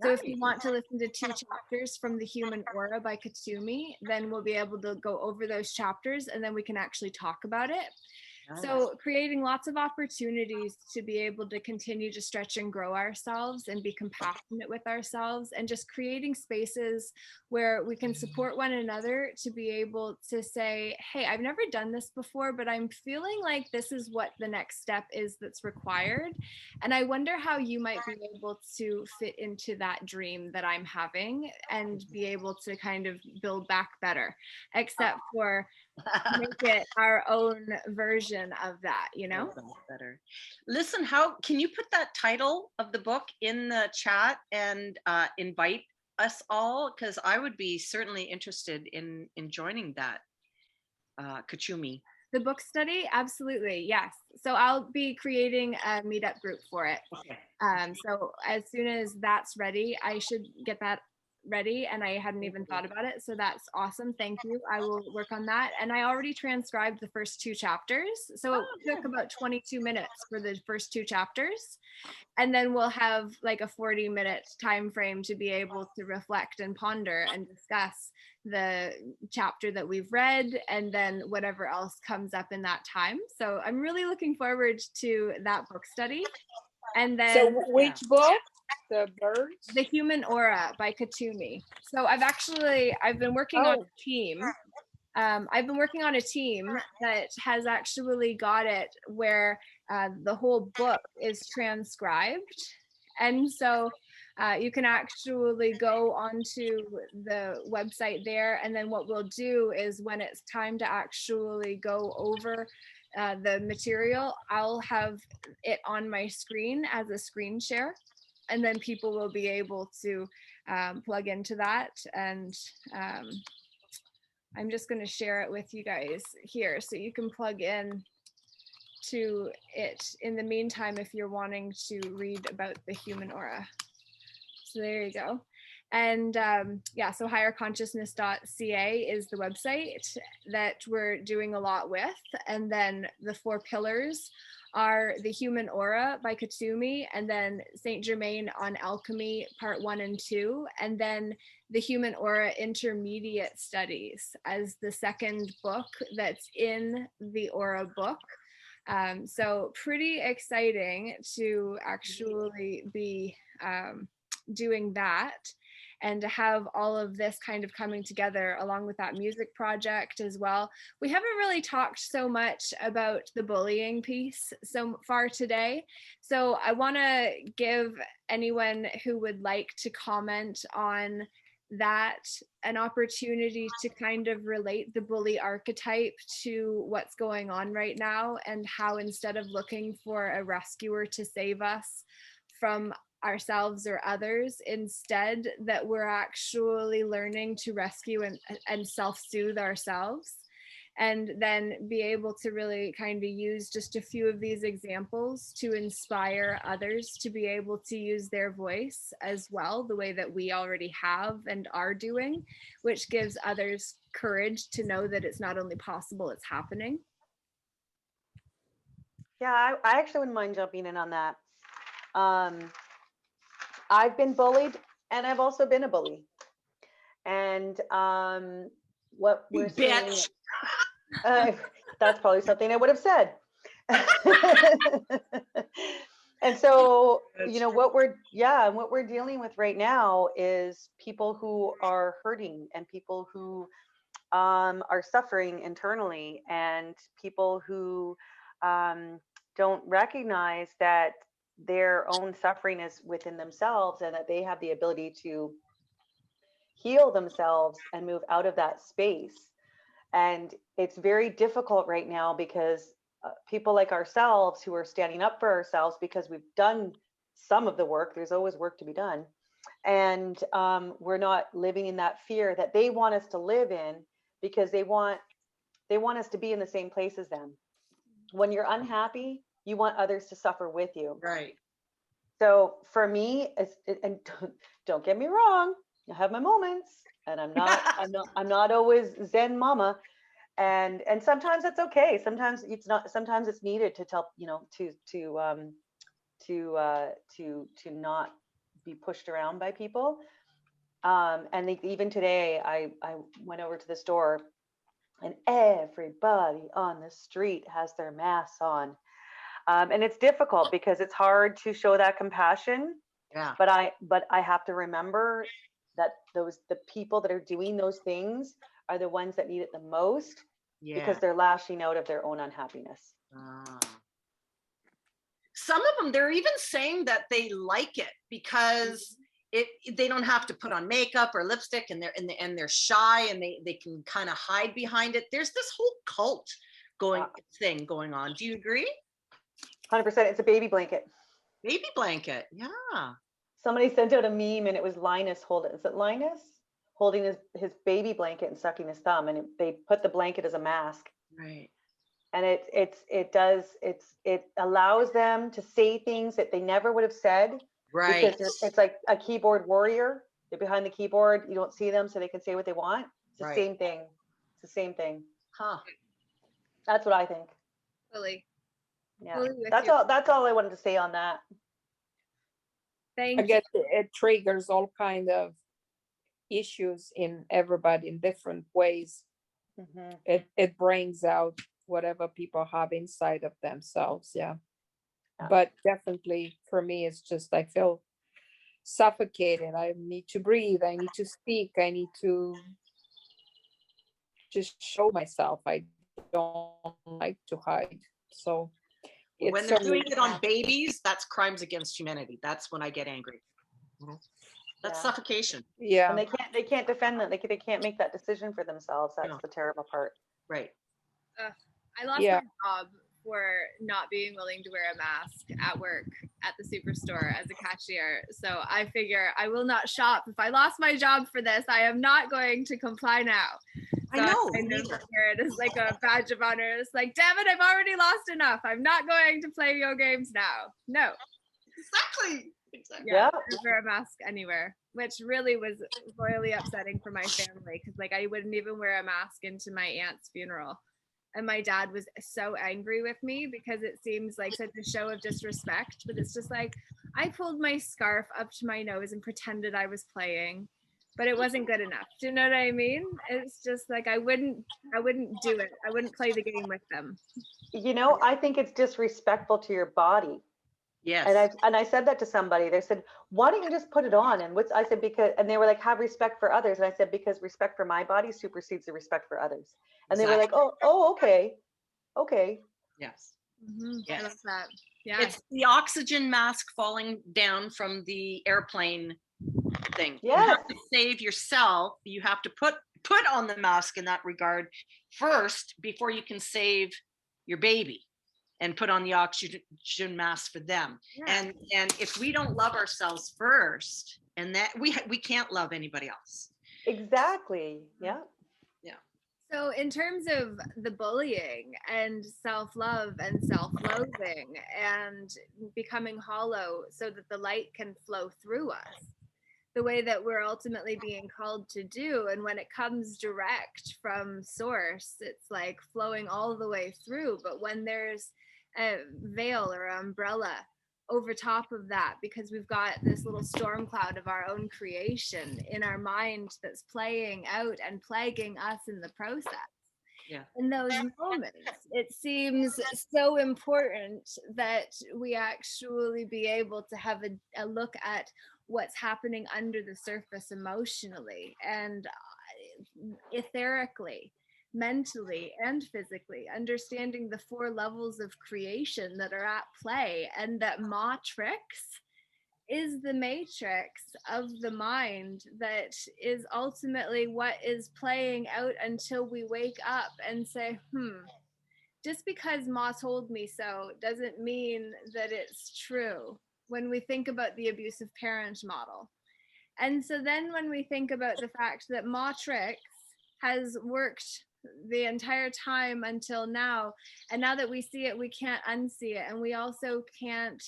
So if you want to listen to 2 chapters from The Human Aura by Katumi, then we'll be able to go over those chapters and then we can actually talk about it. So creating lots of opportunities to be able to continue to stretch and grow ourselves and be compassionate with ourselves, and just creating spaces where we can support one another to be able to say, hey, I've never done this before, but I'm feeling like this is what the next step is that's required. And I wonder how you might be able to fit into that dream that I'm having and be able to kind of build back better, except for make it our own version of that, you know? Better. Listen, how can you put that title of the book in the chat and invite us all? Because I would be certainly interested in joining that, Kachumi. The book study, absolutely, yes. So I'll be creating a meetup group for it. Okay. So as soon as that's ready, I should get that ready, and I hadn't even thought about it. So that's awesome. Thank you. I will work on that. And I already transcribed the first 2 chapters. So it took about 22 minutes for the first 2 chapters. And then we'll have like a 40-minute time frame to be able to reflect and ponder and discuss the chapter that we've read, and then whatever else comes up in that time. So I'm really looking forward to that book study. And then So which book? The birds? The Human Aura by Katumi. So I've been working on a team. I've been working on a team that has actually got it where the whole book is transcribed. And so you can actually go onto the website there. And then what we'll do is when it's time to actually go over the material, I'll have it on my screen as a screen share. And then people will be able to plug into that. And I'm just going to share it with you guys here so you can plug in to it in the meantime if you're wanting to read about the Human Aura. So there you go. And yeah, so higherconsciousness.ca is the website that we're doing a lot with. And then the 4 pillars are The Human Aura by Katumi, and then Saint Germain on Alchemy Part 1 and 2, and then The Human Aura Intermediate Studies as the second book that's in the Aura book. So pretty exciting to actually be doing that, and to have all of this kind of coming together along with that music project as well. We haven't really talked so much about the bullying piece so far today. So I want to give anyone who would like to comment on that an opportunity to kind of relate the bully archetype to what's going on right now, and how instead of looking for a rescuer to save us from ourselves or others, instead that we're actually learning to rescue and self-soothe ourselves, and then be able to really kind of use just a few of these examples to inspire others to be able to use their voice as well, the way that we already have and are doing, which gives others courage to know that it's not only possible, it's happening. Yeah, I actually wouldn't mind jumping in on that. I've been bullied, and I've also been a bully. And what we're seeing, that's probably something I would have said. And so, you know, what we're dealing with right now is people who are hurting, and people who are suffering internally, and people who don't recognize that their own suffering is within themselves, and that they have the ability to heal themselves and move out of that space. And it's very difficult right now because people like ourselves who are standing up for ourselves because we've done some of the work, there's always work to be done. And we're not living in that fear that they want us to live in, because they want us to be in the same place as them. When you're unhappy, you want others to suffer with you. Right. So for me, and don't get me wrong, I have my moments, and I'm not always Zen mama, and sometimes that's okay. Sometimes it's not. Sometimes it's needed to tell, to not be pushed around by people. And even today, I went over to the store, and everybody on the street has their masks on. And it's difficult because it's hard to show that compassion. Yeah. But I have to remember that the people that are doing those things are the ones that need it the most, because they're lashing out of their own unhappiness. Some of them, they're even saying that they like it because they don't have to put on makeup or lipstick, and they're shy, and they can kind of hide behind it. There's this whole cult thing going on. Do you agree? 100%. It's a baby blanket. Baby blanket. Yeah. Somebody sent out a meme, and it was Linus holding his baby blanket and sucking his thumb, and they put the blanket as a mask. Right. And it allows them to say things that they never would have said. Right. Because it's like a keyboard warrior. They're behind the keyboard. You don't see them, so they can say what they want. It's the same thing. It's the same thing. Huh. That's what I think. Fully. Yeah. That's all I wanted to say on that. Thank I you. guess it triggers all kind of issues in everybody in different ways. Mm-hmm. It brings out whatever people have inside of themselves. Yeah. But definitely for me, it's just I feel suffocated. I need to breathe. I need to speak. I need to just show myself. I don't like to hide. So when they're doing it on babies, that's crimes against humanity. That's when I get angry. That's suffocation. Yeah. And they can't defend them. They can't make that decision for themselves. That's the terrible part. Right. I lost my job for not being willing to wear a mask at work at the superstore as a cashier. So I figure I will not shop. If I lost my job for this, I am not going to comply now. So I know. It is like a badge of honor. It's like, damn it, I've already lost enough. I'm not going to play your games now. No. Exactly. Yeah. Never wear a mask anywhere, which really was royally upsetting for my family, because like I wouldn't even wear a mask into my aunt's funeral. And my dad was so angry with me because it seems like such a show of disrespect, but it's just like I pulled my scarf up to my nose and pretended I was playing, but it wasn't good enough. Do you know what I mean? It's just like I wouldn't do it. I wouldn't play the game with them. I think it's disrespectful to your body. Yes. And I said that to somebody. They said, "Why don't you just put it on?" And I said, because, and they were like, "Have respect for others." And I said, because respect for my body supersedes the respect for others. And they were like, "Oh, okay." Yes. Mm-hmm. Yes. I love that. Yeah. It's the oxygen mask falling down from the airplane thing. Yes. You have to save yourself. You have to put on the mask in that regard first before you can save your baby and put on the oxygen mask for them. Yeah. And if we don't love ourselves first, and that we can't love anybody else. Exactly. Yeah. So in terms of the bullying and self-love and self-loathing and becoming hollow so that the light can flow through us, the way that we're ultimately being called to do, and when it comes direct from source, it's like flowing all the way through. But when there's a veil or umbrella over top of that, because we've got this little storm cloud of our own creation in our mind that's playing out and plaguing us in the process. Yeah. In those moments, it seems so important that we actually be able to have a look at what's happening under the surface emotionally and etherically, mentally and physically, understanding the 4 levels of creation that are at play, and that matrix is the matrix of the mind that is ultimately what is playing out until we wake up and say, just because Ma told me so doesn't mean that it's true, when we think about the abusive parent model. And so then when we think about the fact that Matrix has worked the entire time until now, and now that we see it, we can't unsee it, and we also can't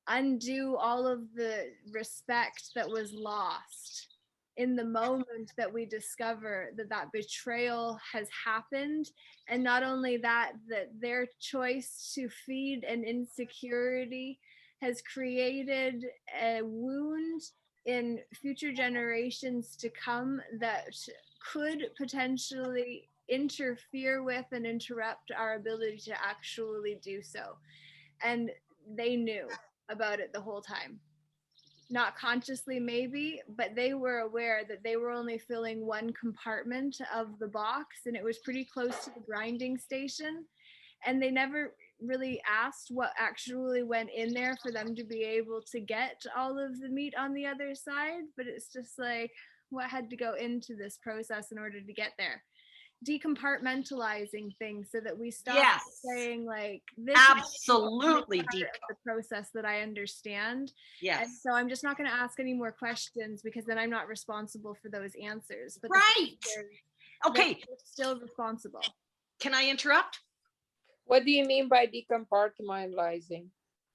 undo all of the respect that was lost in the moment that we discover that that betrayal has happened. And not only that, that their choice to feed an insecurity has created a wound in future generations to come that could potentially interfere with and interrupt our ability to actually do so. And they knew about it the whole time. Not consciously, maybe, but they were aware that they were only filling one compartment of the box, and it was pretty close to the grinding station. And they never really asked what actually went in there for them to be able to get all of the meat on the other side. But it's just like, what had to go into this process in order to get there? Decompartmentalizing things so that we stop saying like, this absolutely is the process that I understand. Yes. And so I'm just not going to ask any more questions, because then I'm not responsible for those answers. But okay, still responsible. Can I interrupt? What do you mean by decompartmentalizing?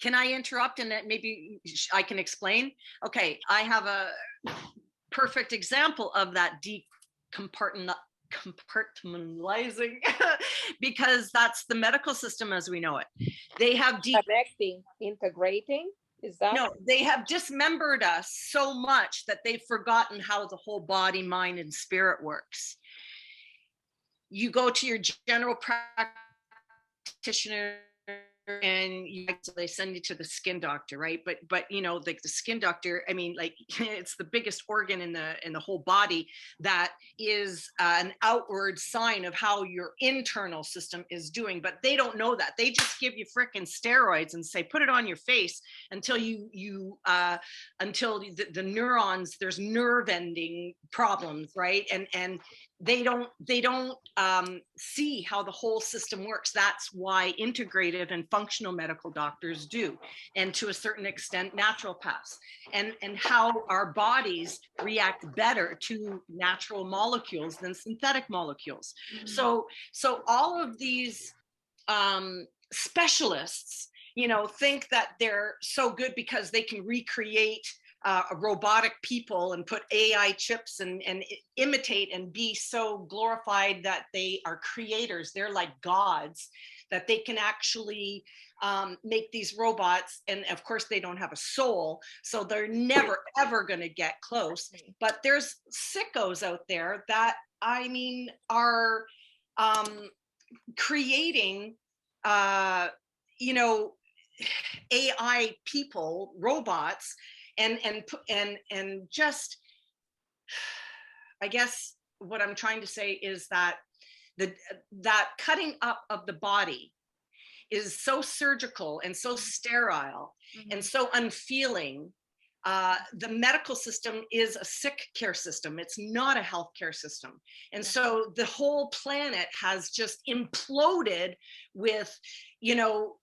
Can I interrupt, and that maybe I can explain? Okay, I have a perfect example of that decompartmentalizing because that's the medical system as we know it. They have connecting, integrating. Is that? No, they have dismembered us so much that they've forgotten how the whole body, mind, and spirit works. You go to your general practitioner and they send you to the skin doctor, right? But you know, like the skin doctor, I mean, like it's the biggest organ in the whole body that is an outward sign of how your internal system is doing. But they don't know that. They just give you frickin' steroids and say put it on your face until until the neurons, there's nerve ending problems, right? And they don't see how the whole system works. That's why integrative and functional medical doctors do, and to a certain extent naturopaths, and how our bodies react better to natural molecules than synthetic molecules. So all of these specialists, you know, think that they're so good because they can recreate robotic people and put AI chips and imitate and be so glorified that they are creators. They're like gods, that they can actually make these robots. And of course they don't have a soul, so they're never ever going to get close. But there's sickos out there that, I mean, are creating you know, AI people, robots, and just, I guess what I'm trying to say is that that cutting up of the body is so surgical and so sterile and so unfeeling. The medical system is a sick care system. It's not a healthcare system. And so the whole planet has just imploded with, you know,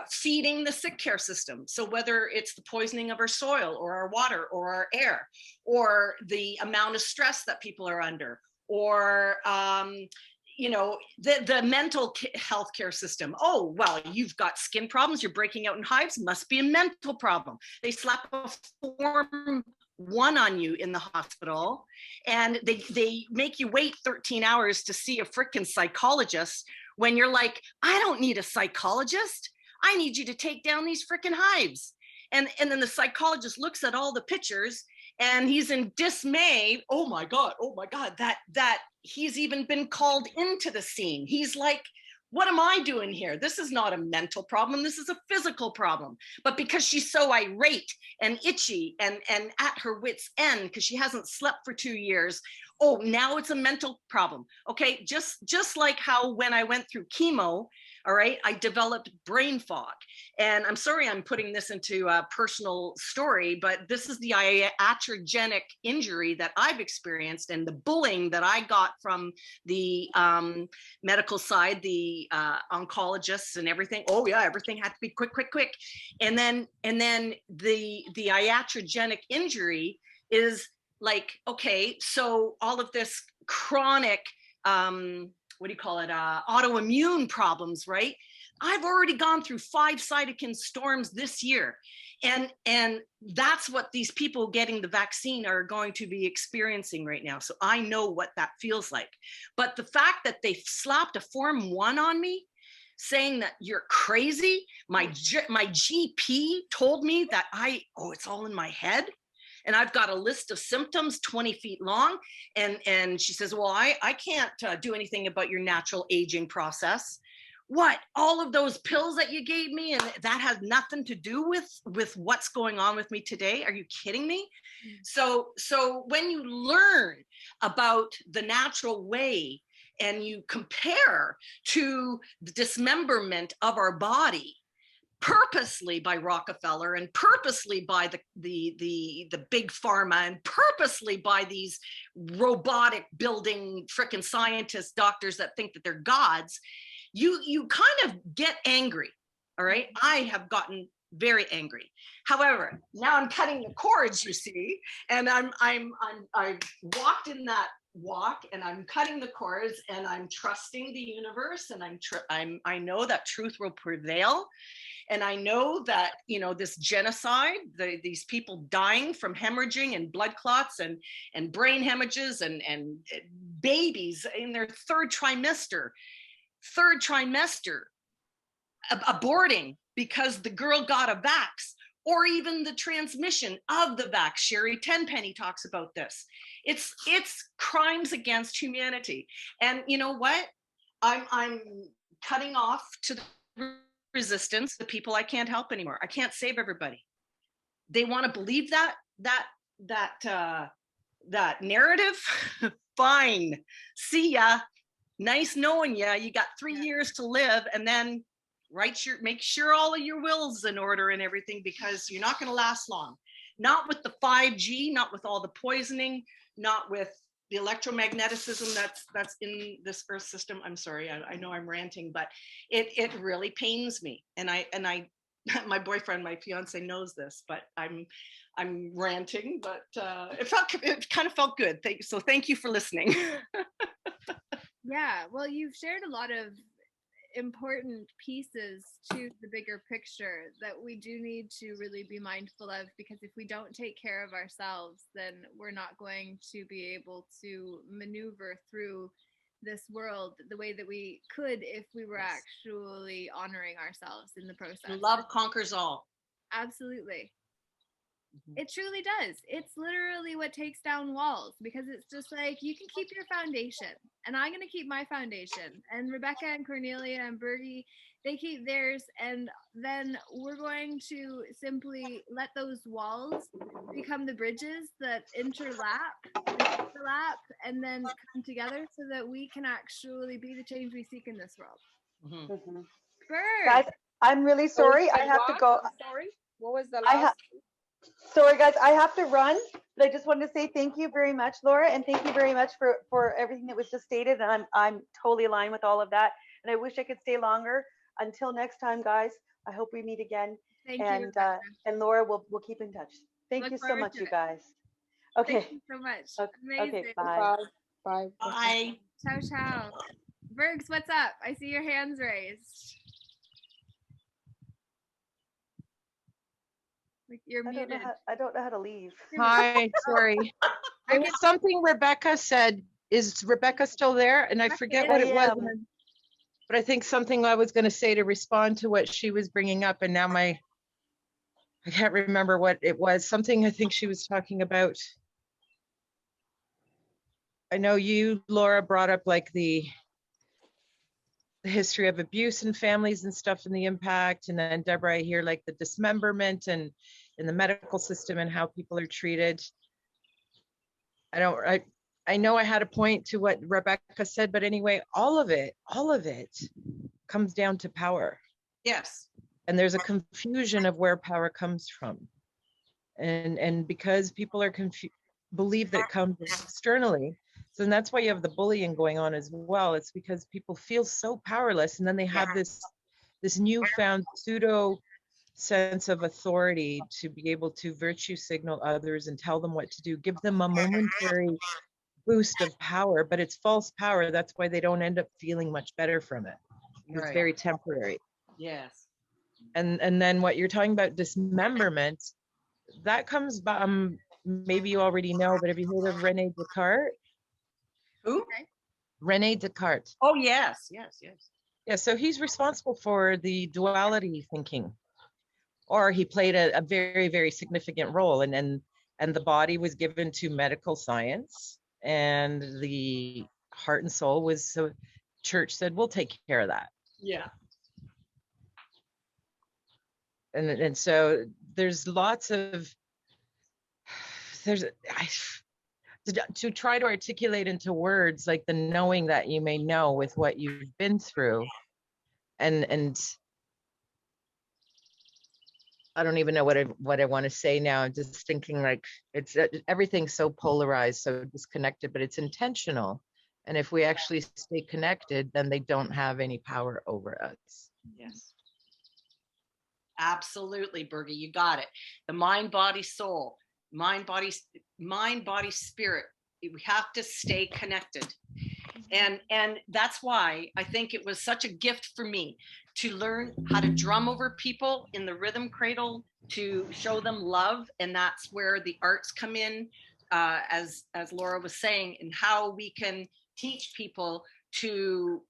feeding the sick care system. So whether it's the poisoning of our soil or our water or our air, or the amount of stress that people are under, or you know, the mental health care system. Oh, well, you've got skin problems, you're breaking out in hives, must be a mental problem. They slap a Form 1 on you in the hospital, and they make you wait 13 hours to see a freaking psychologist, when you're like, I don't need a psychologist. I need you to take down these freaking hives. And then the psychologist looks at all the pictures and he's in dismay. Oh my God, that he's even been called into the scene. He's like, what am I doing here? This is not a mental problem. This is a physical problem. But because she's so irate and itchy and at her wit's end because she hasn't slept for 2 years, Oh, now it's a mental problem. Okay, just like how when I went through chemo, all right, I developed brain fog. And I'm sorry I'm putting this into a personal story, but this is the iatrogenic injury that I've experienced, and the bullying that I got from the medical side, the oncologists and everything. Oh yeah, everything had to be quick, quick, quick. And then the iatrogenic injury is like, okay, so all of this chronic, what do you call it, autoimmune problems, right? I've already gone through 5 cytokine storms this year. And that's what these people getting the vaccine are going to be experiencing right now. So I know what that feels like. But the fact that they slapped a Form 1 on me, saying that you're crazy, my GP told me that it's all in my head. And I've got a list of symptoms 20 feet long. And she says, well, I can't do anything about your natural aging process. What, all of those pills that you gave me, and that has nothing to do with what's going on with me today? Are you kidding me? So when you learn about the natural way and you compare to the dismemberment of our body, purposely by Rockefeller and purposely by the big pharma and purposely by these robotic building frickin' scientists, doctors that think that they're gods, you kind of get angry. All right, I have gotten very angry. However, now I'm cutting the cords, you see, and I've walked in that walk, and I'm cutting the cords, and I'm trusting the universe, and I know that truth will prevail. And I know that, this genocide, these people dying from hemorrhaging and blood clots and brain hemorrhages and babies in their third trimester, aborting because the girl got a vax, or even the transmission of the vax. Sherry Tenpenny talks about this. It's crimes against humanity. And you know what? I'm cutting off to the resistance, the people I can't help anymore. I can't save everybody. They want to believe that narrative. Fine. See ya. Nice knowing ya. You got 3 years to live, and then make sure all of your wills in order and everything, because you're not going to last long. Not with the 5G, not with all the poisoning, not with the electromagnetism that's in this earth system. I'm sorry, I know I'm ranting, but it really pains me. And I my boyfriend, my fiance knows this, but I'm ranting, but it kind of felt good. Thank you for listening. Yeah, well, you've shared a lot of important pieces to the bigger picture that we do need to really be mindful of, because if we don't take care of ourselves, then we're not going to be able to maneuver through this world the way that we could if we were actually honoring ourselves in the process. Love conquers all. Absolutely. It truly does. It's literally what takes down walls, because it's just like, you can keep your foundation, and I'm going to keep my foundation, and Rebecca and Cornelia and Bergie, they keep theirs, and then we're going to simply let those walls become the bridges that interlap and then come together so that we can actually be the change we seek in this world. Mm-hmm. Berg. Guys, I'm really sorry. I have to go. Sorry, what was the last? Sorry, guys, I have to run, but I just wanted to say thank you very much, Laura, and thank you very much for everything that was just stated. And I'm totally aligned with all of that. And I wish I could stay longer. Until next time, guys, I hope we meet again. Thank you. And Laura, we'll keep in touch. Thank you so much, you guys. Okay. Thank you so much. Okay, Amazing. bye. Bye. Bye. Ciao, ciao. Bergs, what's up? I see your hands raised. You're muted. I don't know how to leave. Hi, sorry. There was something Rebecca said. Is Rebecca still there? And I forget what it was. But I think something I was going to say to respond to what she was bringing up, and now I can't remember what it was. Something I think she was talking about. I know you, Laura, brought up like the history of abuse in families and stuff and the impact. And then Deborah, I hear like the dismemberment and in the medical system and how people are treated. I know I had a point to what Rebecca said, but anyway, all of it comes down to power. Yes. And there's a confusion of where power comes from. And because people are believe that it comes externally, so and that's why you have the bullying going on as well. It's because people feel so powerless, and then they have this newfound pseudo sense of authority to be able to virtue signal others and tell them what to do, give them a momentary boost of power, but it's false power. That's why they don't end up feeling much better from it. It's very temporary. Yes. And then what you're talking about, dismemberment, that comes by, maybe you already know, but have you heard of Rene Descartes? Who? Rene Descartes. Oh, yes, yes, yes. Yeah, so he's responsible for the duality thinking, or he played a very, very significant role. And the body was given to medical science, and the heart and soul was, so church said, we'll take care of that. Yeah. And so there's lots of, to try to articulate into words, like the knowing that you may know with what you've been through. And I don't even know what I want to say now. I'm just thinking, like, it's everything's so polarized, so disconnected, but it's intentional. And if we actually stay connected, then they don't have any power over us. Yes. Absolutely, Bergie, you got it. The mind, body, soul, mind, body, spirit. We have to stay connected. And that's why I think it was such a gift for me to learn how to drum over people in the rhythm cradle, to show them love. And that's where the arts come in, as Laura was saying, and how we can teach people to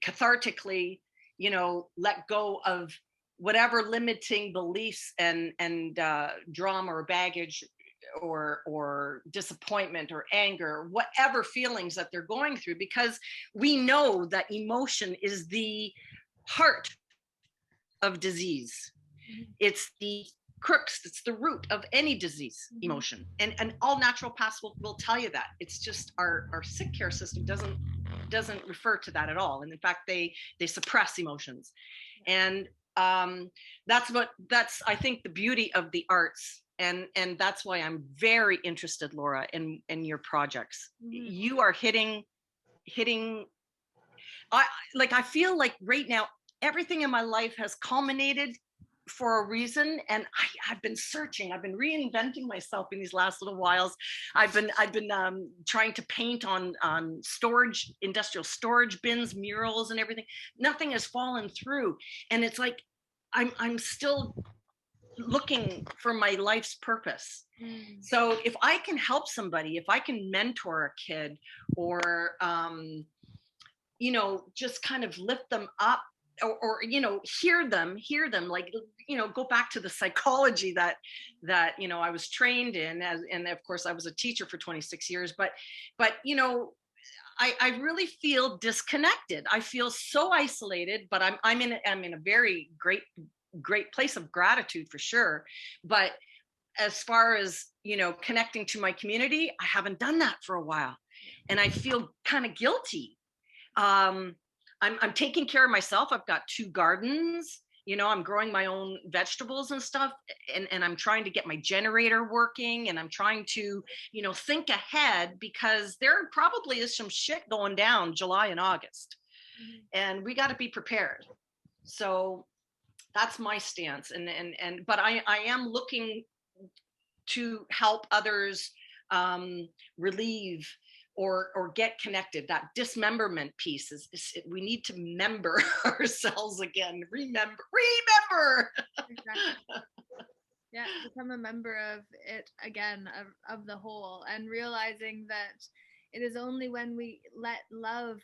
cathartically, let go of whatever limiting beliefs and drama or baggage or disappointment or anger, whatever feelings that they're going through, because we know that emotion is the heart of disease. It's the crux, it's the root of any disease, emotion. And all naturopaths will tell you that. It's just our sick care system doesn't refer to that at all. And in fact, they suppress emotions. And that's I think the beauty of the arts. And that's why I'm very interested, Laura, in your projects. You are hitting. I feel like right now everything in my life has culminated for a reason, and I've been searching. I've been reinventing myself in these last little whiles. I've been trying to paint on industrial storage bins, murals, and everything. Nothing has fallen through, and it's like I'm still looking for my life's purpose. So if I can help somebody, if I can mentor a kid, or just kind of lift them up, or hear them, like, go back to the psychology that I was trained in, and of course I was a teacher for 26 years, but I really feel disconnected. I feel so isolated, but I'm in a very great place of gratitude for sure. But as far as, connecting to my community, I haven't done that for a while. And I feel kind of guilty. I'm taking care of myself. I've got 2 gardens, I'm growing my own vegetables and stuff. And I'm trying to get my generator working, and I'm trying to, think ahead, because there probably is some shit going down July and August, and we got to be prepared. So that's my stance. But I am looking to help others relieve or get connected. That dismemberment piece is we need to member ourselves again. Remember. Exactly. Yeah, become a member of it again, of the whole, and realizing that it is only when we let love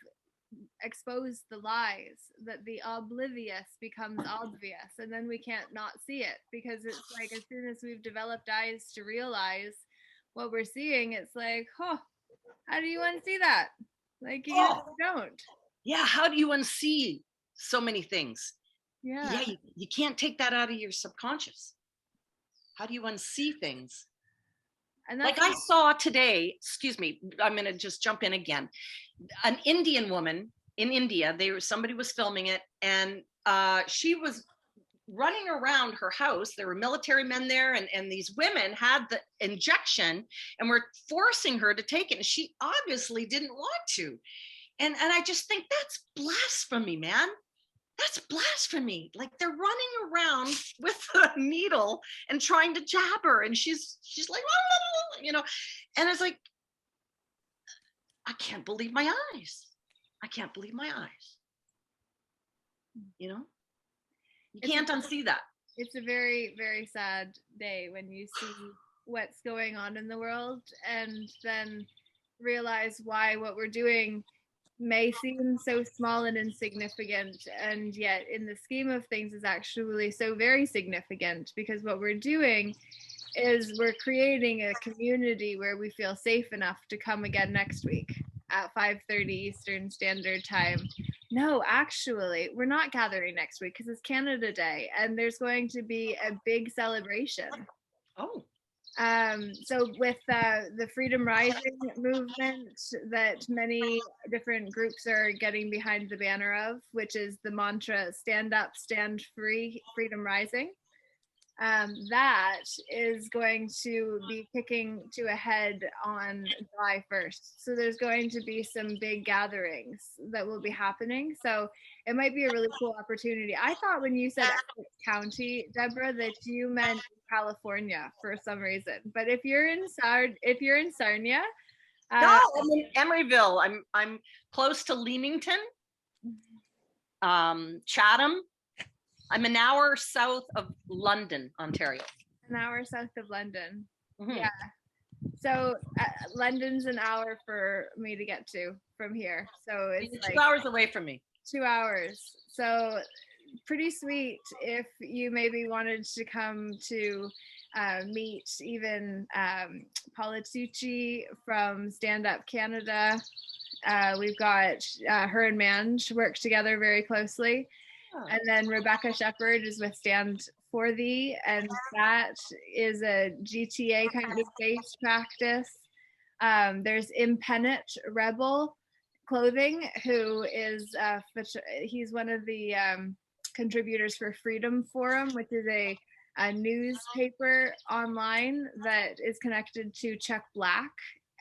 expose the lies that the oblivious becomes obvious, and then we can't not see it, because it's like, as soon as we've developed eyes to realize what we're seeing, it's like, how do you unsee that? Like, you don't. Yeah, how do you unsee so many things? Yeah, you can't take that out of your subconscious. How do you unsee things? And like I saw today, excuse me, I'm going to just jump in again. An Indian woman in India, somebody was filming it, and she was running around her house. There were military men there, and these women had the injection and were forcing her to take it. And she obviously didn't want to. And I just think that's blasphemy, man. That's blasphemy. Like, they're running around with a needle and trying to jab her. And she's like, you know, and it's like, I can't believe my eyes. I can't believe my eyes. You know, you can't unsee that. It's a very, very sad day when you see what's going on in the world and then realize why what we're doing may seem so small and insignificant, and yet in the scheme of things is actually so very significant, because what we're doing is we're creating a community where we feel safe enough to come again next week at 5:30 Eastern Standard Time. No, actually, we're not gathering next week because it's Canada Day and there's going to be a big celebration. Oh. So with the Freedom Rising movement that many different groups are getting behind the banner of, which is the mantra, stand up, stand free, Freedom Rising, that is going to be kicking to a head on July 1st. So there's going to be some big gatherings that will be happening. So it might be a really cool opportunity. I thought when you said Essex County, Deborah, that you meant California for some reason. But if you're in Sarnia, no, I'm in Emeryville. I'm close to Leamington, Chatham. I'm an hour south of London, Ontario. An hour south of London. Mm-hmm. Yeah. So London's an hour for me to get to from here. So it's like 2 hours away from me. 2 hours. So pretty sweet if you maybe wanted to come to meet even Paula Tucci from Stand Up Canada. We've got her and Mange work together very closely. And then Rebecca Shepherd is with Stand For Thee, and that is a GTA kind of based practice. There's Impenet Rebel Clothing, who is he's one of the contributors for Freedom Forum, which is a newspaper online that is connected to Chuck Black,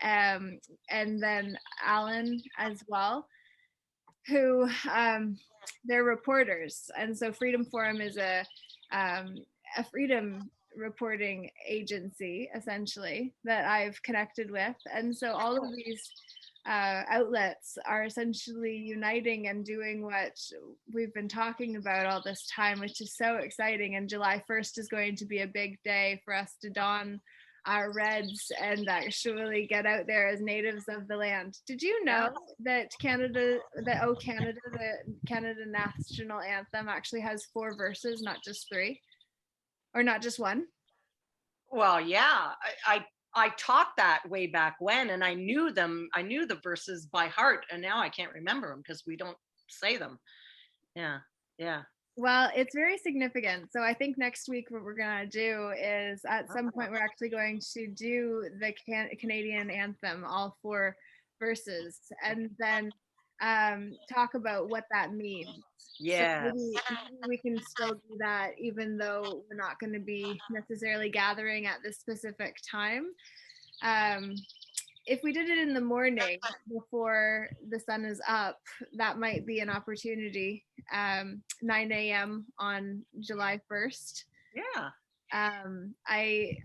and then Alan as well, who they're reporters. And so Freedom Forum is a freedom reporting agency, essentially, that I've connected with. And so all of these outlets are essentially uniting and doing what we've been talking about all this time, which is so exciting. And July 1st is going to be a big day for us to don our reds and actually get out there as natives of the land. Did you know that Canada, the Canada national anthem actually has 4 verses, not just 3, or not just 1? Well, yeah, I taught that way back when, and I knew them. I knew the verses by heart, and now I can't remember them because we don't say them. Yeah. Well, it's very significant. So I think next week what we're going to do is at some point we're actually going to do the Canadian anthem, all 4 verses, and then talk about what that means. Yeah. So maybe we can still do that even though we're not going to be necessarily gathering at this specific time. If we did it in the morning before the sun is up, that might be an opportunity. 9 a.m. on July 1st. Yeah.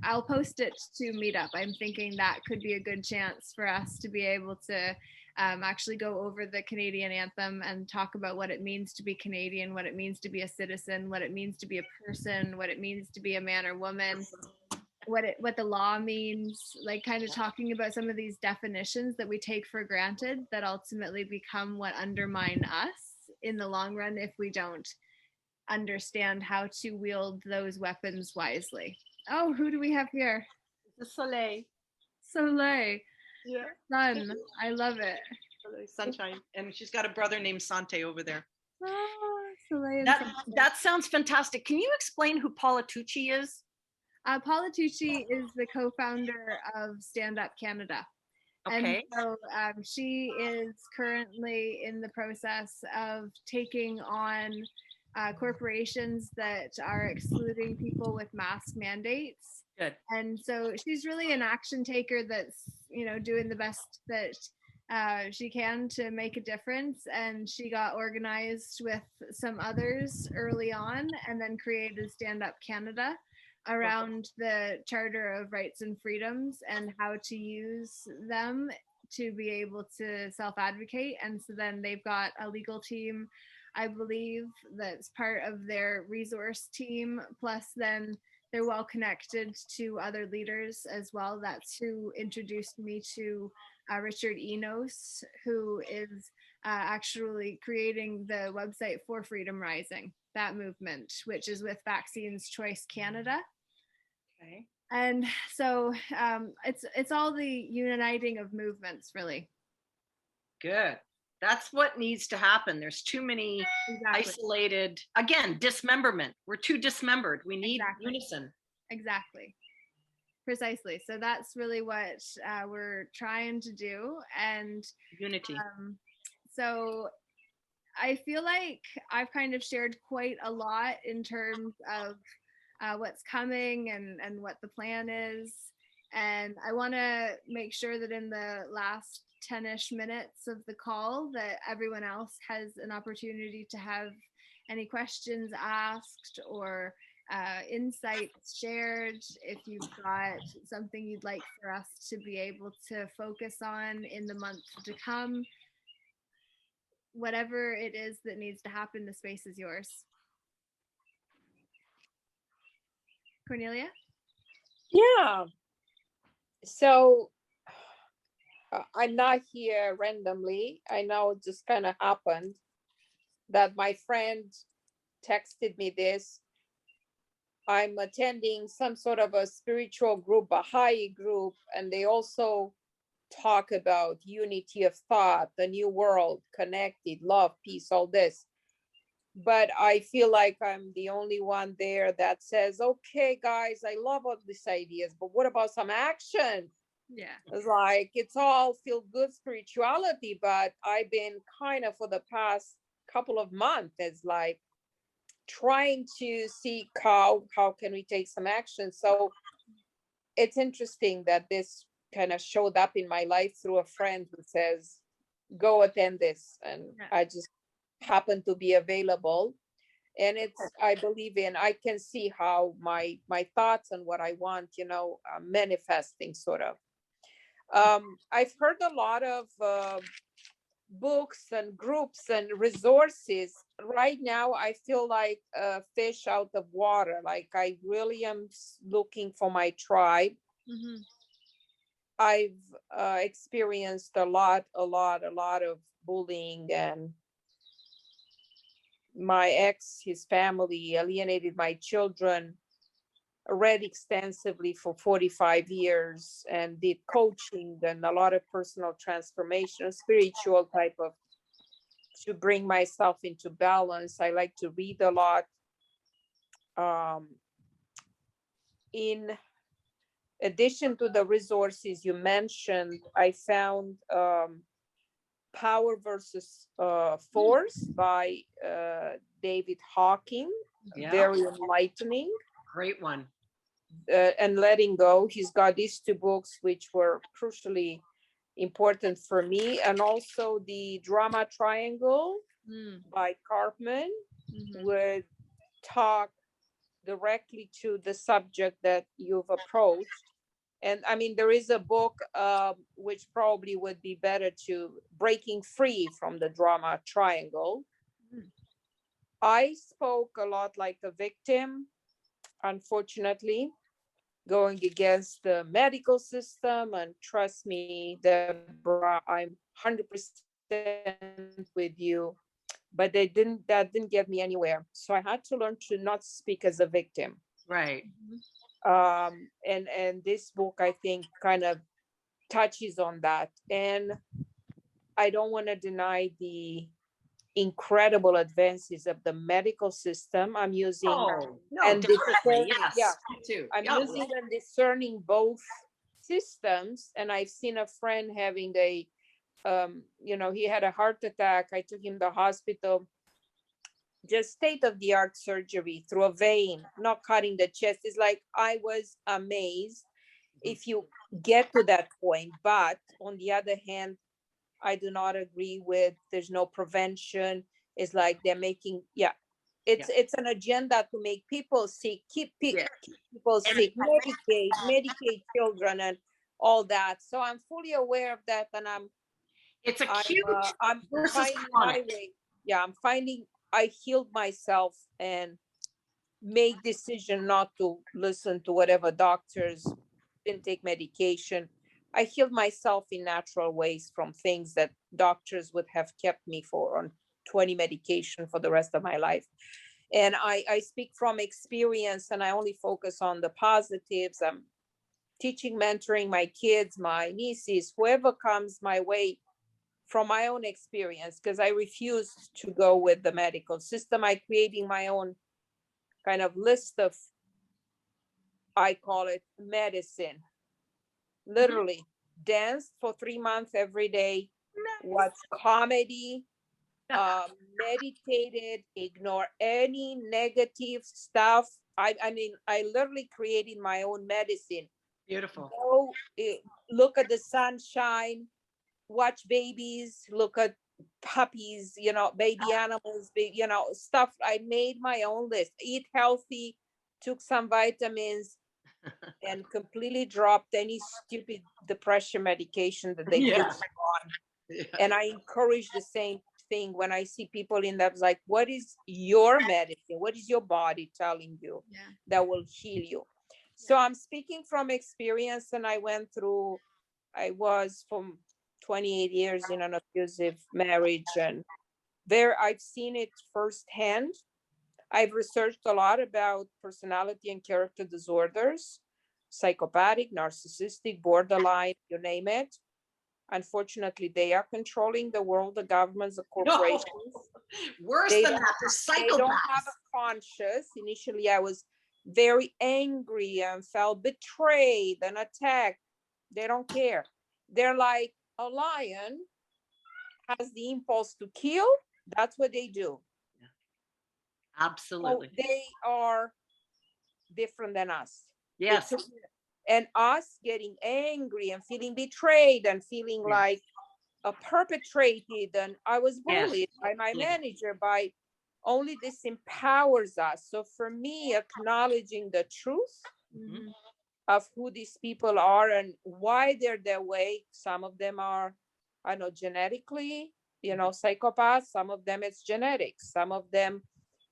I'll post it to Meetup. I'm thinking that could be a good chance for us to be able to actually go over the Canadian anthem and talk about what it means to be Canadian, what it means to be a citizen, what it means to be a person, what it means to be a man or woman, what the law means, like kind of talking about some of these definitions that we take for granted that ultimately become what undermine us in the long run if we don't understand how to wield those weapons wisely. Oh, who do we have here? The Soleil. Soleil. Yeah. Sun. I love it. Sunshine. And she's got a brother named Sante over there. Oh, Soleil. That sounds fantastic. Can you explain who Paula Tucci is? Paula Tucci is the co-founder of Stand Up Canada. Okay. And so she is currently in the process of taking on corporations that are excluding people with mask mandates. Good. And so she's really an action taker that's, doing the best that she can to make a difference. And she got organized with some others early on and then created Stand Up Canada around the Charter of Rights and Freedoms and how to use them to be able to self-advocate. And so then they've got a legal team, I believe, that's part of their resource team. Plus then they're well connected to other leaders as well. That's who introduced me to Richard Enos, who is actually creating the website for Freedom Rising, that movement, which is with Vaccines Choice Canada. Okay. And so it's all the uniting of movements, really. Good. That's what needs to happen. There's too many isolated, again, dismemberment. We're too dismembered. We need unison. Exactly. Precisely. So that's really what we're trying to do. And unity. So I feel like I've kind of shared quite a lot in terms of what's coming and what the plan is. And I want to make sure that in the last 10-ish minutes of the call that everyone else has an opportunity to have any questions asked or insights shared. If you've got something you'd like for us to be able to focus on in the month to come, whatever it is that needs to happen, the space is yours. Cornelia? Yeah. So I'm not here randomly. I know it just kind of happened that my friend texted me this. I'm attending some sort of a spiritual group, Baha'i group, and they also talk about unity of thought, the new world, connected, love, peace, all this. But I feel like I'm the only one there that says, okay, guys, I love all these ideas, but what about some action? Yeah. It's like, it's all feel good spirituality, but I've been kind of for the past couple of months, it's like trying to see how can we take some action. So it's interesting that this kind of showed up in my life through a friend who says, go attend this. And I just happen to be available. And it's, I believe in, I can see how my thoughts and what I want, manifesting sort of. I've heard a lot of books and groups and resources. Right now, I feel like a fish out of water. Like I really am looking for my tribe. Mm-hmm. I've experienced a lot of bullying, and my ex, his family alienated my children. Read extensively for 45 years and did coaching and a lot of personal transformation, spiritual type of, to bring myself into balance. I like to read a lot. In addition to the resources you mentioned, I found Power versus Force by David Hawking. Very enlightening. Great one. And Letting Go. He's got these two books which were crucially important for me, and also the Drama Triangle by Karpman would talk directly to the subject that you've approached. And I mean, there is a book which probably would be better to Breaking Free from the Drama Triangle. I spoke a lot like a victim, unfortunately, going against the medical system. And trust me, Deborah, I'm 100% with you, but that didn't get me anywhere. So I had to learn to not speak as a victim. Right. And this book, I think, kind of touches on that. And I don't want to deny the incredible advances of the medical system. I'm using Oh, no, and definitely, discerning, yes, yeah, me too. I'm Yeah. using and discerning both systems. And I've seen a friend having a, he had a heart attack. I took him to the hospital, just state-of-the-art surgery through a vein, not cutting the chest. It's like, I was amazed if you get to that point. But on the other hand, I do not agree with there's no prevention. It's like they're making, it's an agenda to make people sick, keep people sick, medicate children and all that. So I'm fully aware of that, and It's acute I'm versus finding my chronic. way. Yeah, I'm finding I healed myself and made decision not to listen to whatever doctors, didn't take medication. I healed myself in natural ways from things that doctors would have kept me for on 20 medication for the rest of my life. And I speak from experience, and I only focus on the positives. I'm teaching, mentoring my kids, my nieces, whoever comes my way, from my own experience, because I refuse to go with the medical system. I creating my own kind of list of, I call it medicine. Literally dance for 3 months every day, watch comedy, meditated, ignore any negative stuff. I mean, I literally created my own medicine. Beautiful. Go look at the sunshine, watch babies, look at puppies, baby animals, stuff. I made my own list. Eat healthy, took some vitamins, and completely dropped any stupid depression medication that they put Yeah. on. And I encourage the same thing when I see people in that, like, what is your medicine? What is your body telling you that will heal you? So I'm speaking from experience, and I was from 28 years in an abusive marriage, and there I've seen it firsthand. I've researched a lot about personality and character disorders, psychopathic, narcissistic, borderline, you name it. Unfortunately, they are controlling the world, the governments, the corporations. Worse They than don't- that, they're They don't have psychopaths. a conscious. Initially, I was very angry and felt betrayed and attacked. They don't care. They're like a lion has the impulse to kill. That's what they do. So Absolutely. they are different than us. Yes. And us getting angry and feeling betrayed and feeling like perpetrated, and I was bullied by my manager, by only this empowers us. So for me, acknowledging the truth of who these people are and why they're that way. Some of them are, I know, genetically, psychopaths. Some of them it's genetics. Some of them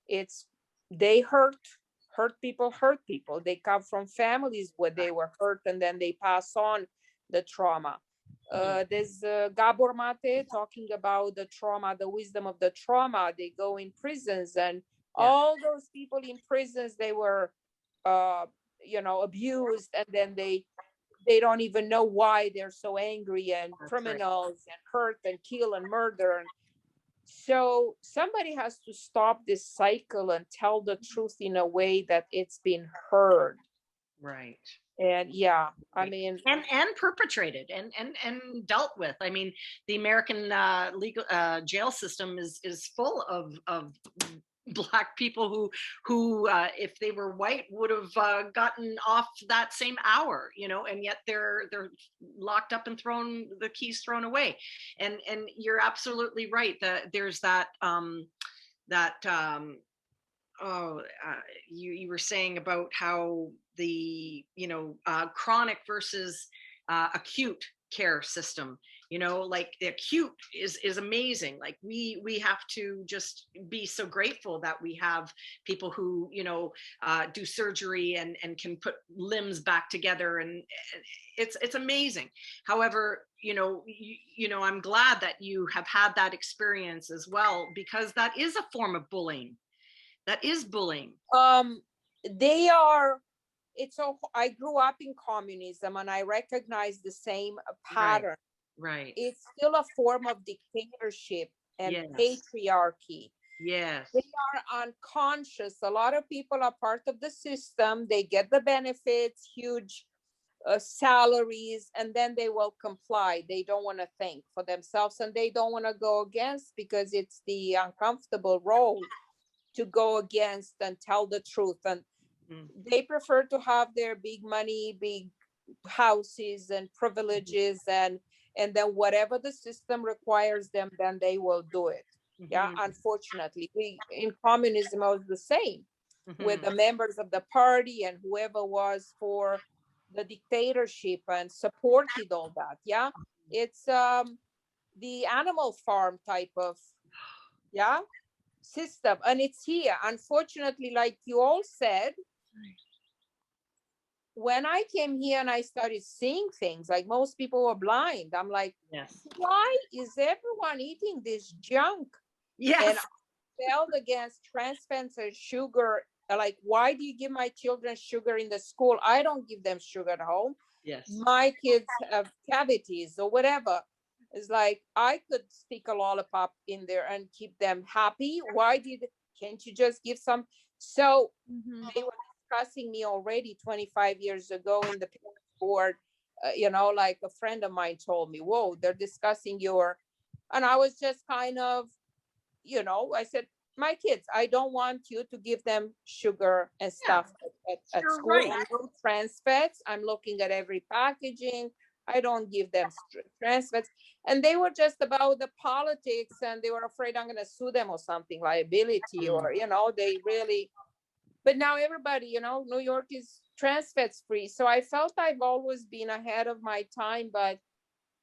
it's they hurt people. They come from families where they were hurt, and then they pass on the trauma. There's Gabor Mate talking about the trauma, the wisdom of the trauma. They go in prisons, and all those people in prisons, they were abused, and then they don't even know why they're so angry and criminals and hurt and kill and murder. And so somebody has to stop this cycle and tell the truth in a way that it's been heard. Right. And I mean, and perpetrated and dealt with. I mean, the American legal jail system is full of Black people who if they were white would have gotten off that same hour, and yet they're locked up and the keys thrown away. And you're absolutely right that there's that you were saying about how the chronic versus acute care system, like the acute is amazing. Like we have to just be so grateful that we have people who do surgery and can put limbs back together, and it's amazing. However, I'm glad that you have had that experience as well, because that is a form of bullying. That is bullying. They are. I grew up in communism, and I recognize the same pattern. Right. It's still a form of dictatorship, and Yes. patriarchy. Yes. They are unconscious. A lot of people are part of the system. They get the benefits, huge salaries, and then they will comply. They don't want to think for themselves, and they don't want to go against, because it's the uncomfortable role to go against and tell the truth. And they prefer to have their big money, big houses and privileges, and then whatever the system requires them, then they will do it. Yeah, unfortunately, we in communism was the same with the members of the party and whoever was for the dictatorship and supported all that. Yeah, it's the animal farm type of system, and it's here. Unfortunately, like you all said, when I came here and I started seeing things, like most people were blind. I'm like, Yes. why is everyone eating this junk? Yes. And I felt against trans fats and sugar. Like, why do you give my children sugar in the school? I don't give them sugar at home. Yes. My kids have cavities or whatever. It's like, I could stick a lollipop in there and keep them happy. Can't you just give some? So they were discussing me already 25 years ago in the parents board. Like a friend of mine told me, whoa, they're discussing and I was just kind of, I said, my kids, I don't want you to give them sugar and stuff at You're school. right. And no trans fats. I'm looking at every packaging. I don't give them trans fats. And they were just about the politics, and they were afraid I'm going to sue them or something, liability, or, they really. But now everybody, New York is trans fats free. So I felt I've always been ahead of my time, but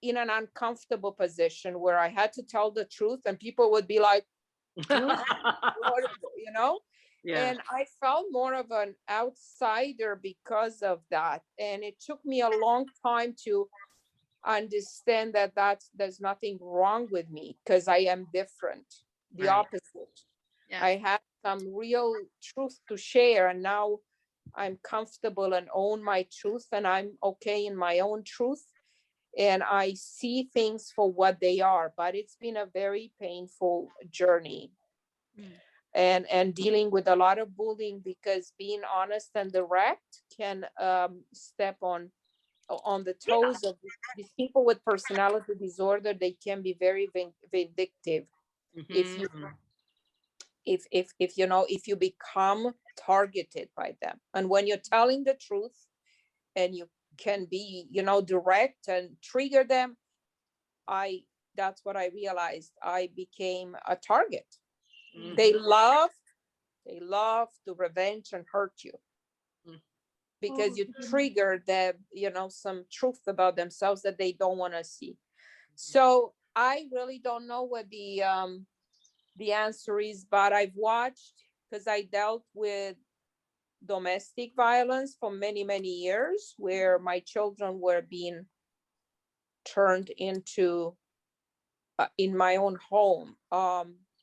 in an uncomfortable position where I had to tell the truth, and people would be like, Yeah. and I felt more of an outsider because of that. And it took me a long time to understand that there's nothing wrong with me, because I am different, the Right. opposite. Yeah. I have some real truth to share, and now I'm comfortable and own my truth, and I'm okay in my own truth, and I see things for what they are. But it's been a very painful journey, and dealing with a lot of bullying, because being honest and direct can step on the toes of these people with personality disorder. They can be very vindictive if you if you become targeted by them. And when you're telling the truth and you can be direct and trigger them, that's what I realized. I became a target. They love to revenge and hurt you, because you trigger them, some truth about themselves that they don't want to see. So I really don't know what the answer is, but I've watched, because I dealt with domestic violence for many, many years, where my children were being turned into, in my own home,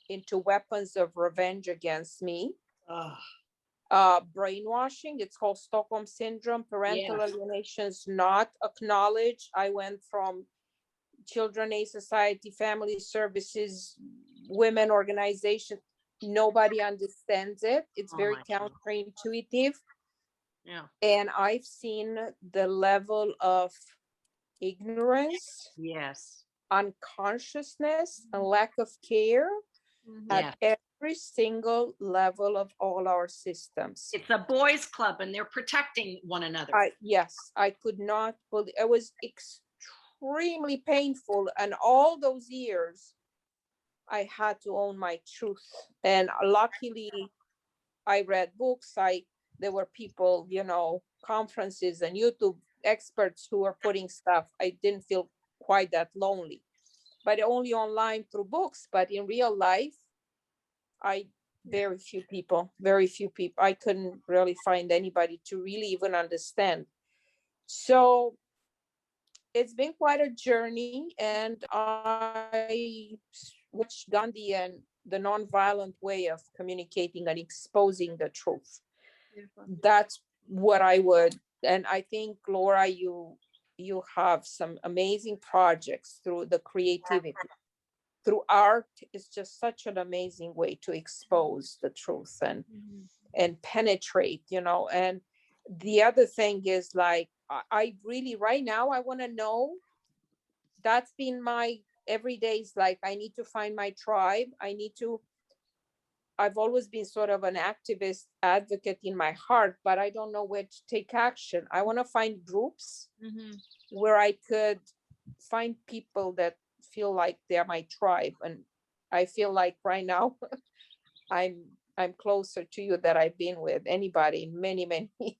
into weapons of revenge against me. Brainwashing, it's called Stockholm syndrome. Parental alienation is not acknowledged. I went from Children Aid Society, Family Services, women organization. Nobody understands it. It's very counterintuitive. Yeah. And I've seen the level of ignorance, unconsciousness, and lack of care at every single level of all our systems. It's a boys' club, and they're protecting one another. Yes, I could not believe it. Was extremely painful, and all those years I had to own my truth. And luckily I read books. There were people, conferences and YouTube experts who were putting stuff. I didn't feel quite that lonely, but only online through books. But in real life, very few people. I couldn't really find anybody to really even understand. So it's been quite a journey, and I watched Gandhi and the nonviolent way of communicating and exposing the truth. That's what I would. And I think, Laura, you have some amazing projects through the creativity. through art is just such an amazing way to expose the truth and penetrate, you know. And the other thing is like, I really, right now, I want to know, that's been my everyday's, like, I need to find my tribe. I've always been sort of an activist advocate in my heart, but I don't know where to take action. I want to find groups where I could find people that feel like they're my tribe. And I feel like right now I'm closer to you than I've been with anybody in many, many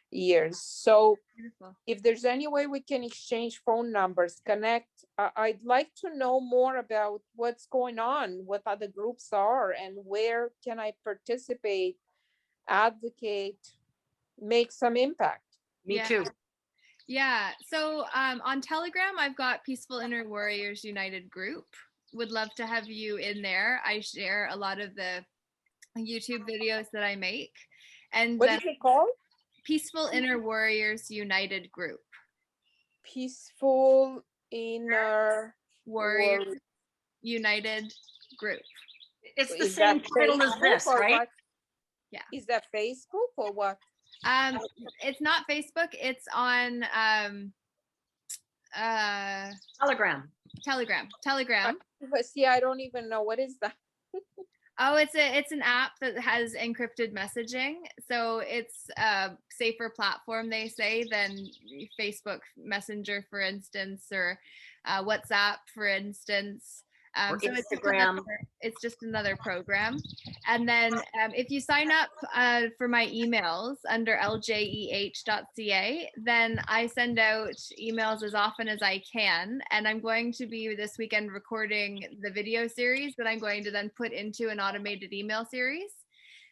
years. So Beautiful. if there's any way we can exchange phone numbers, connect, I'd like to know more about what's going on, what other groups are, and where can I participate, advocate, make some impact. Me too. Yeah. So on Telegram, I've got Peaceful Inner Warriors United group. Would love to have you in there. I share a lot of the YouTube videos that I make. And What then is it called? Peaceful Inner Warriors United group. Peaceful Inner Warriors United group. It's the Is same that title as Facebook this, or right? what? Yeah. Is that Facebook or what? It's not Facebook. It's on Telegram. Telegram. But see, I don't even know what is that. Oh, it's an app that has encrypted messaging. So it's a safer platform, they say, than Facebook Messenger, for instance, or WhatsApp, for instance. Or So Instagram. it's just another program. And then if you sign up for my emails under ljeh.ca, then I send out emails as often as I can. And I'm going to be this weekend recording the video series that I'm going to then put into an automated email series.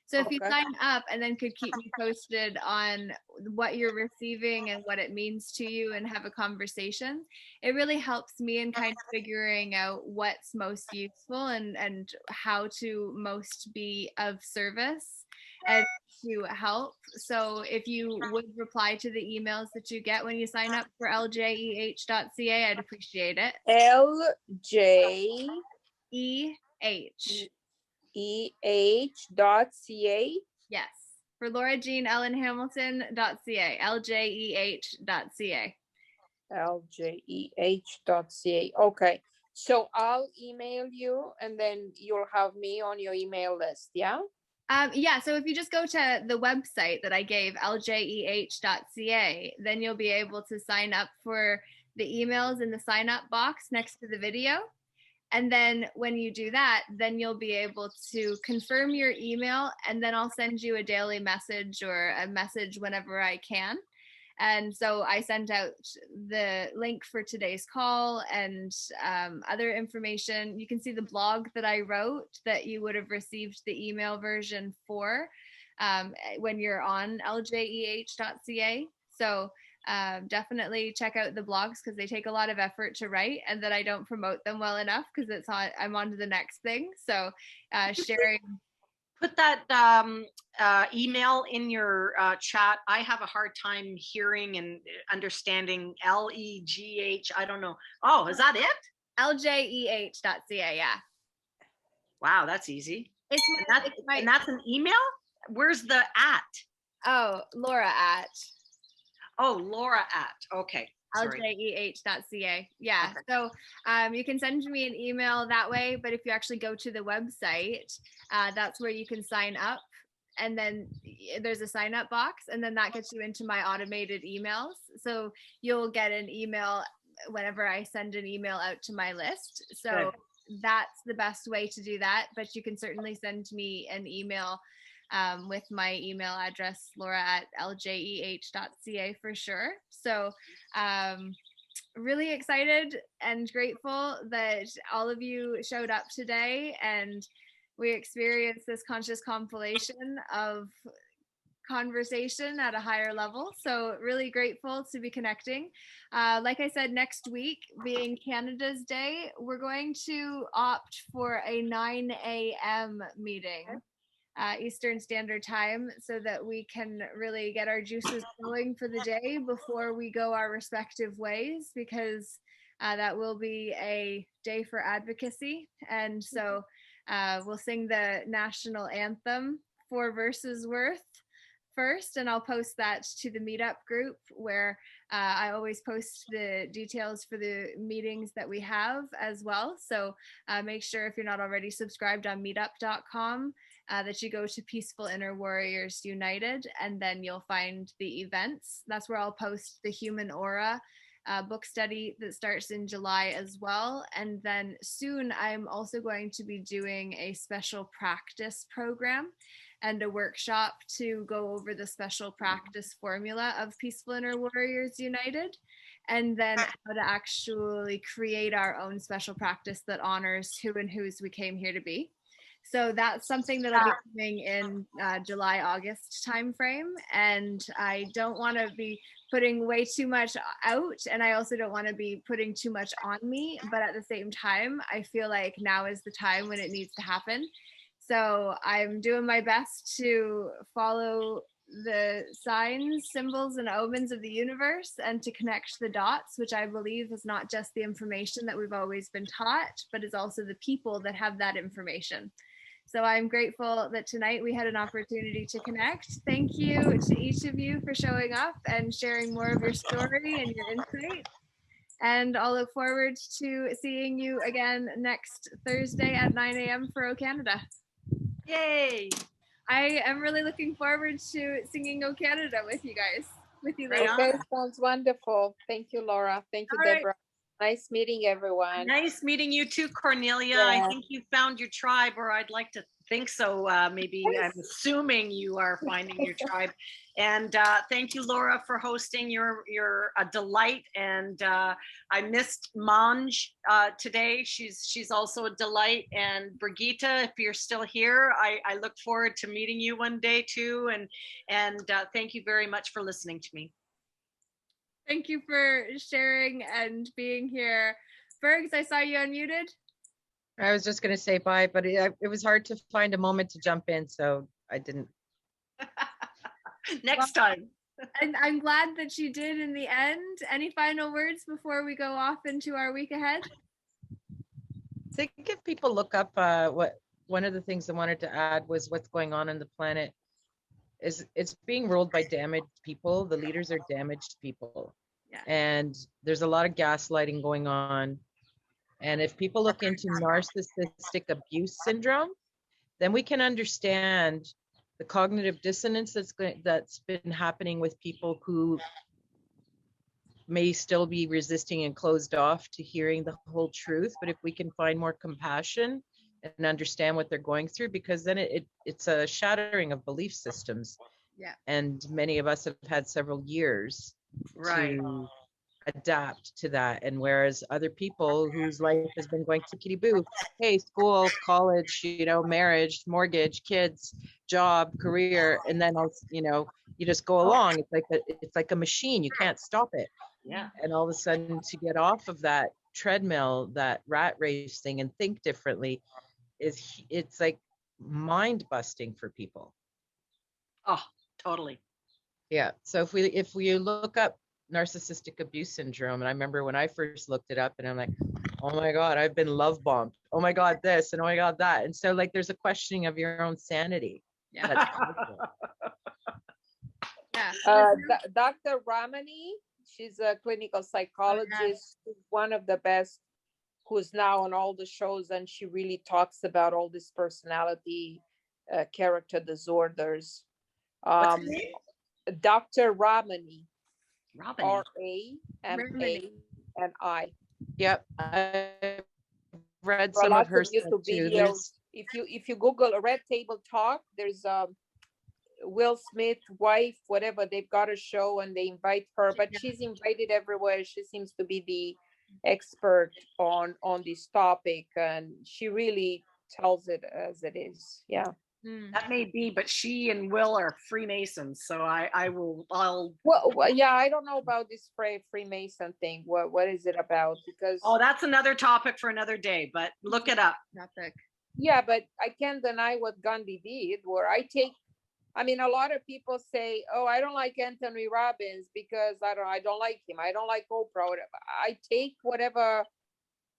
So if you sign up and then could keep me posted on what you're receiving and what it means to you and have a conversation, it really helps me in kind of figuring out what's most useful and how to most be of service and to help. So if you would reply to the emails that you get when you sign up for ljeh.ca, I'd appreciate it. LJEH.ca. Yes. For Laura Jean Ellen Hamilton.ca. LJEH.ca. LJEH.ca. Okay. So I'll email you and then you'll have me on your email list. Yeah. Yeah, so if you just go to the website that I gave, ljeh.ca, then you'll be able to sign up for the emails in the sign up box next to the video. And then when you do that, then you'll be able to confirm your email, and then I'll send you a daily message or a message whenever I can. And so I sent out the link for today's call and other information. You can see the blog that I wrote that you would have received the email version for when you're on ljeh.ca. So definitely check out the blogs because they take a lot of effort to write, and that I don't promote them well enough because I'm on to the next thing. So sharing. Put that email in your chat. I have a hard time hearing and understanding LEGH. I don't know. Oh, is that it? ljeh.ca. Yeah. Wow, that's easy. And that's an email? Where's the at? Oh, Laura at. Oh, Laura at. Okay. ljeh.ca. Yeah. Okay. So you can send me an email that way, but if you actually go to the website, that's where you can sign up. And then there's a sign up box, and then that gets you into my automated emails. So you'll get an email whenever I send an email out to my list. So Good. That's the best way to do that. But you can certainly send me an email with my email address, laura@ljeh.ca for sure. So really excited and grateful that all of you showed up today and we experienced this conscious compilation of conversation at a higher level. So really grateful to be connecting. Like I said, next week being Canada's Day, we're going to opt for a 9 a.m. meeting. Eastern Standard Time, so that we can really get our juices flowing for the day before we go our respective ways, because that will be a day for advocacy. And so we'll sing the national anthem, 4 verses worth, first, and I'll post that to the meetup group where I always post the details for the meetings that we have as well. So make sure if you're not already subscribed on meetup.com that you go to Peaceful Inner Warriors United, and then you'll find the events. That's where I'll post the Human Aura book study that starts in July as well. And then soon I'm also going to be doing a special practice program and a workshop to go over the special practice formula of Peaceful Inner Warriors United, and then how to actually create our own special practice that honors who and whose we came here to be. So that's something that'll be coming in July, August timeframe. And I don't want to be putting way too much out, and I also don't want to be putting too much on me. But at the same time, I feel like now is the time when it needs to happen. So I'm doing my best to follow the signs, symbols, and omens of the universe and to connect the dots, which I believe is not just the information that we've always been taught, but is also the people that have that information. So I'm grateful that tonight we had an opportunity to connect. Thank you to each of you for showing up and sharing more of your story and your insight. And I'll look forward to seeing you again next Thursday at 9 a.m. for O Canada. Yay! I am really looking forward to singing O Canada with you guys, with you ladies. Okay, sounds wonderful. Thank you, Laura. Thank you, Deborah. Nice meeting everyone. Nice meeting you too, Cornelia. Yeah. I think you found your tribe, or I'd like to think so. Maybe I'm assuming you are finding your tribe. And thank you, Laura, for hosting. You're a delight. And I missed Manj today. She's also a delight. And Brigitte, if you're still here, I look forward to meeting you one day too. And thank you very much for listening to me. Thank you for sharing and being here. Bergs, I saw you unmuted. I was just going to say bye, but it was hard to find a moment to jump in, so I didn't. Next time. And I'm glad that you did in the end. Any final words before we go off into our week ahead? I think if people look up one of the things I wanted to add was what's going on in the planet is it's being ruled by damaged people. The leaders are damaged people. Yeah. And there's a lot of gaslighting going on. And if people look into narcissistic abuse syndrome, then we can understand the cognitive dissonance that's been happening with people who may still be resisting and closed off to hearing the whole truth. But if we can find more compassion and understand what they're going through, because then it's a shattering of belief systems. Yeah. And many of us have had several years to adapt to that. And whereas other people whose life has been going tickety boo, hey, school, college, marriage, mortgage, kids, job, career, and then you just go along. It's like a machine. You can't stop it. Yeah. And all of a sudden to get off of that treadmill, that rat race thing, and think differently it's like mind busting for people. Oh, totally. Yeah. So if we look up narcissistic abuse syndrome, and I remember when I first looked it up, and I'm like, oh my God, I've been love bombed. Oh my God, this, and oh my God, that. And so like there's a questioning of your own sanity. Yeah. Dr. Ramani, she's a clinical psychologist, one of the best, who's now on all the shows, and she really talks about all these personality character disorders. What's her name? Dr. Ramani. Ramani. Ramani. Yep. I've read some of her YouTube videos. If you Google a Red Table Talk, there's Will Smith wife, whatever, they've got a show and they invite her, but she's invited everywhere. She seems to be the expert on this topic, and she really tells it as it is. Yeah. That may be, but she and Will are Freemasons, so I'll. Well, yeah, I don't know about this Freemason thing. What is it about? Because that's another topic for another day. But look it up. Topic. Yeah, but I can't deny what Gandhi did, where I take I mean, a lot of people say, "Oh, I don't like Anthony Robbins because I don't like him. I don't like Oprah." Whatever. I take whatever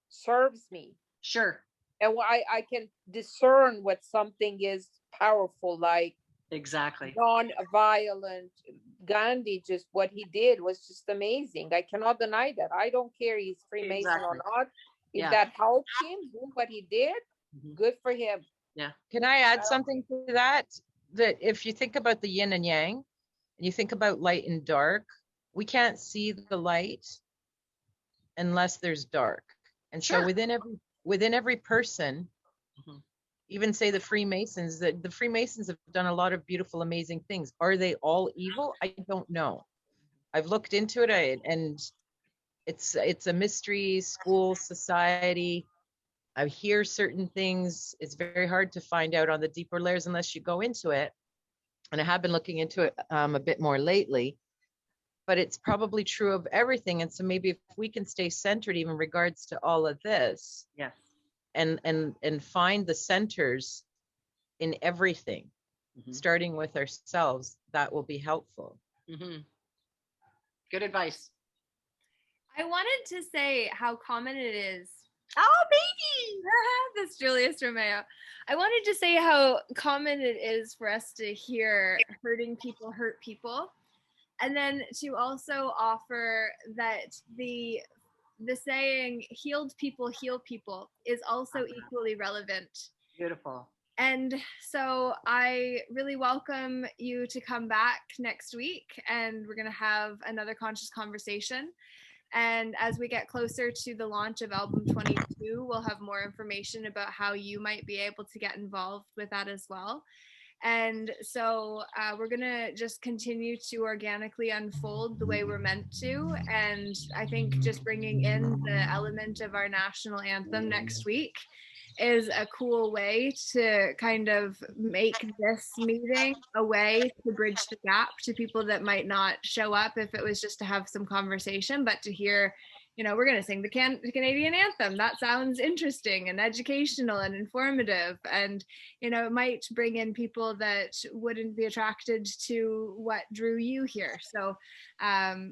serves me, Sure. and I can discern what something is powerful, like Exactly. non-violent Gandhi. Just what he did was just amazing. I cannot deny that. I don't care he's Freemason or Exactly. not. If Yeah. that helped him do what he did, Mhm. good for him. Yeah. Can I add something to that? That if you think about the yin and yang, and you think about light and dark, we can't see the light unless there's dark. And so Sure. within every person, Mhm. even say the Freemasons, that the Freemasons have done a lot of beautiful, amazing things. Are they all evil? I don't know. I've looked into it, and it's a mystery school society. I hear certain things. It's very hard to find out on the deeper layers unless you go into it. And I have been looking into it a bit more lately, but it's probably true of everything. And so maybe if we can stay centered, even regards to all of this, Yes. and find the centers in everything, Mhm. starting with ourselves, that will be helpful. Mhm. Good advice. I wanted to say how common it is. Oh, baby. That's Julius Romeo. I wanted to say how common it is for us to hear hurting people hurt people. And then to also offer that the saying healed people heal people is also equally relevant. Beautiful. And so I really welcome you to come back next week, and we're going to have another conscious conversation. And as we get closer to the launch of album 22, we'll have more information about how you might be able to get involved with that as well. And so we're going to just continue to organically unfold the way we're meant to. And I think just bringing in the element of our national anthem next week is a cool way to kind of make this meeting a way to bridge the gap to people that might not show up if it was just to have some conversation, but to hear, you know, we're going to sing the Canadian anthem. That sounds interesting and educational and informative. And, you know, it might bring in people that wouldn't be attracted to what drew you here. So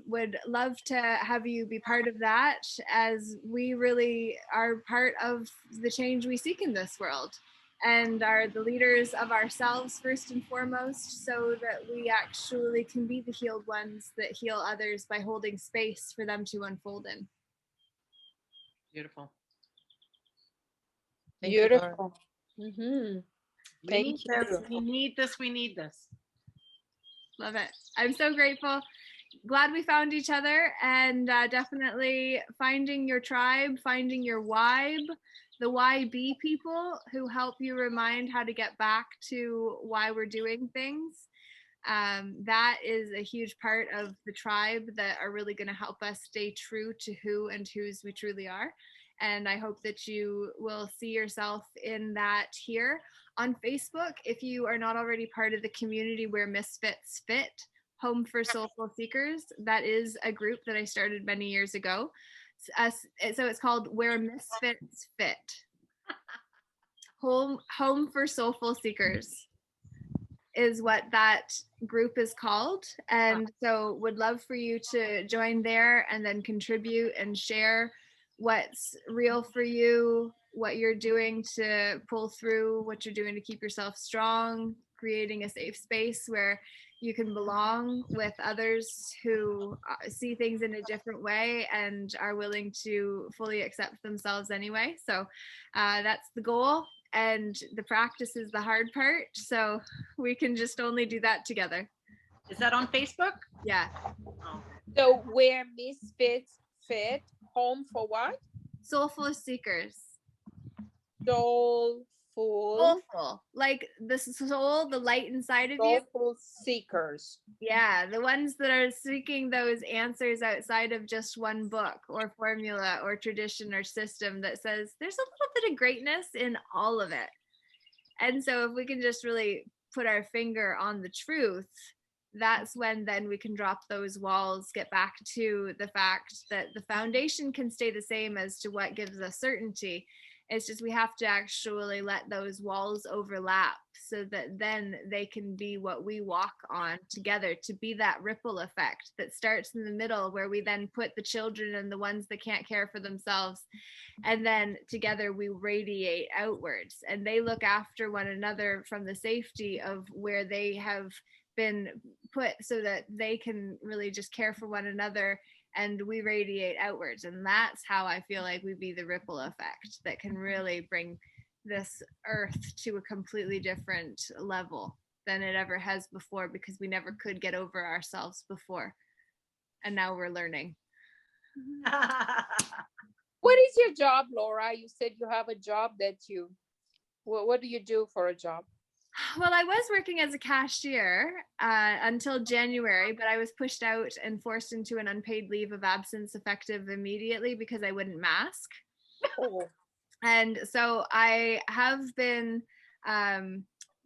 would love to have you be part of that, as we really are part of the change we seek in this world and are the leaders of ourselves first and foremost, so that we actually can be the healed ones that heal others by holding space for them to unfold in. Beautiful. Thank you, Laura. Beautiful. Mm-hmm. We Thank need you. this. We need this. We need this. Love it. I'm so grateful. Glad we found each other, and definitely finding your tribe, finding your vibe, the YB people who help you remind how to get back to why we're doing things. That is a huge part of the tribe that are really going to help us stay true to who and whose we truly are. And I hope that you will see yourself in that here on Facebook. If you are not already part of the community where Misfits Fit, Home for Soulful Seekers, that is a group that I started many years ago. So it's called Where Misfits Fit. Home for Soulful Seekers is what that group is called. And so would love for you to join there and then contribute and share what's real for you, what you're doing to pull through, what you're doing to keep yourself strong, creating a safe space where you can belong with others who see things in a different way and are willing to fully accept themselves anyway. So that's the goal. And the practice is the hard part. So we can just only do that together. Is that on Facebook? Yeah. Oh. So where Misfits Fit, home for what? Soulful seekers. Soulful. Soulful. Like the soul, the light inside of you. Soulful seekers. Yeah, the ones that are seeking those answers outside of just one book or formula or tradition or system that says there's a little bit of greatness in all of it. And so if we can just really put our finger on the truth, that's when then we can drop those walls, get back to the fact that the foundation can stay the same as to what gives us certainty. It's just we have to actually let those walls overlap so that then they can be what we walk on together, to be that ripple effect that starts in the middle, where we then put the children and the ones that can't care for themselves, and then together we radiate outwards, and they look after one another from the safety of where they have been put, so that they can really just care for one another, and we radiate outwards. And that's how I feel like we be the ripple effect that can really bring this earth to a completely different level than it ever has before, because we never could get over ourselves before, and now we're learning. What is your job, Laura? You said you have a job that you, what do you do for a job? Well, I was working as a cashier until January, but I was pushed out and forced into an unpaid leave of absence effective immediately because I wouldn't mask. Oh. And so I have been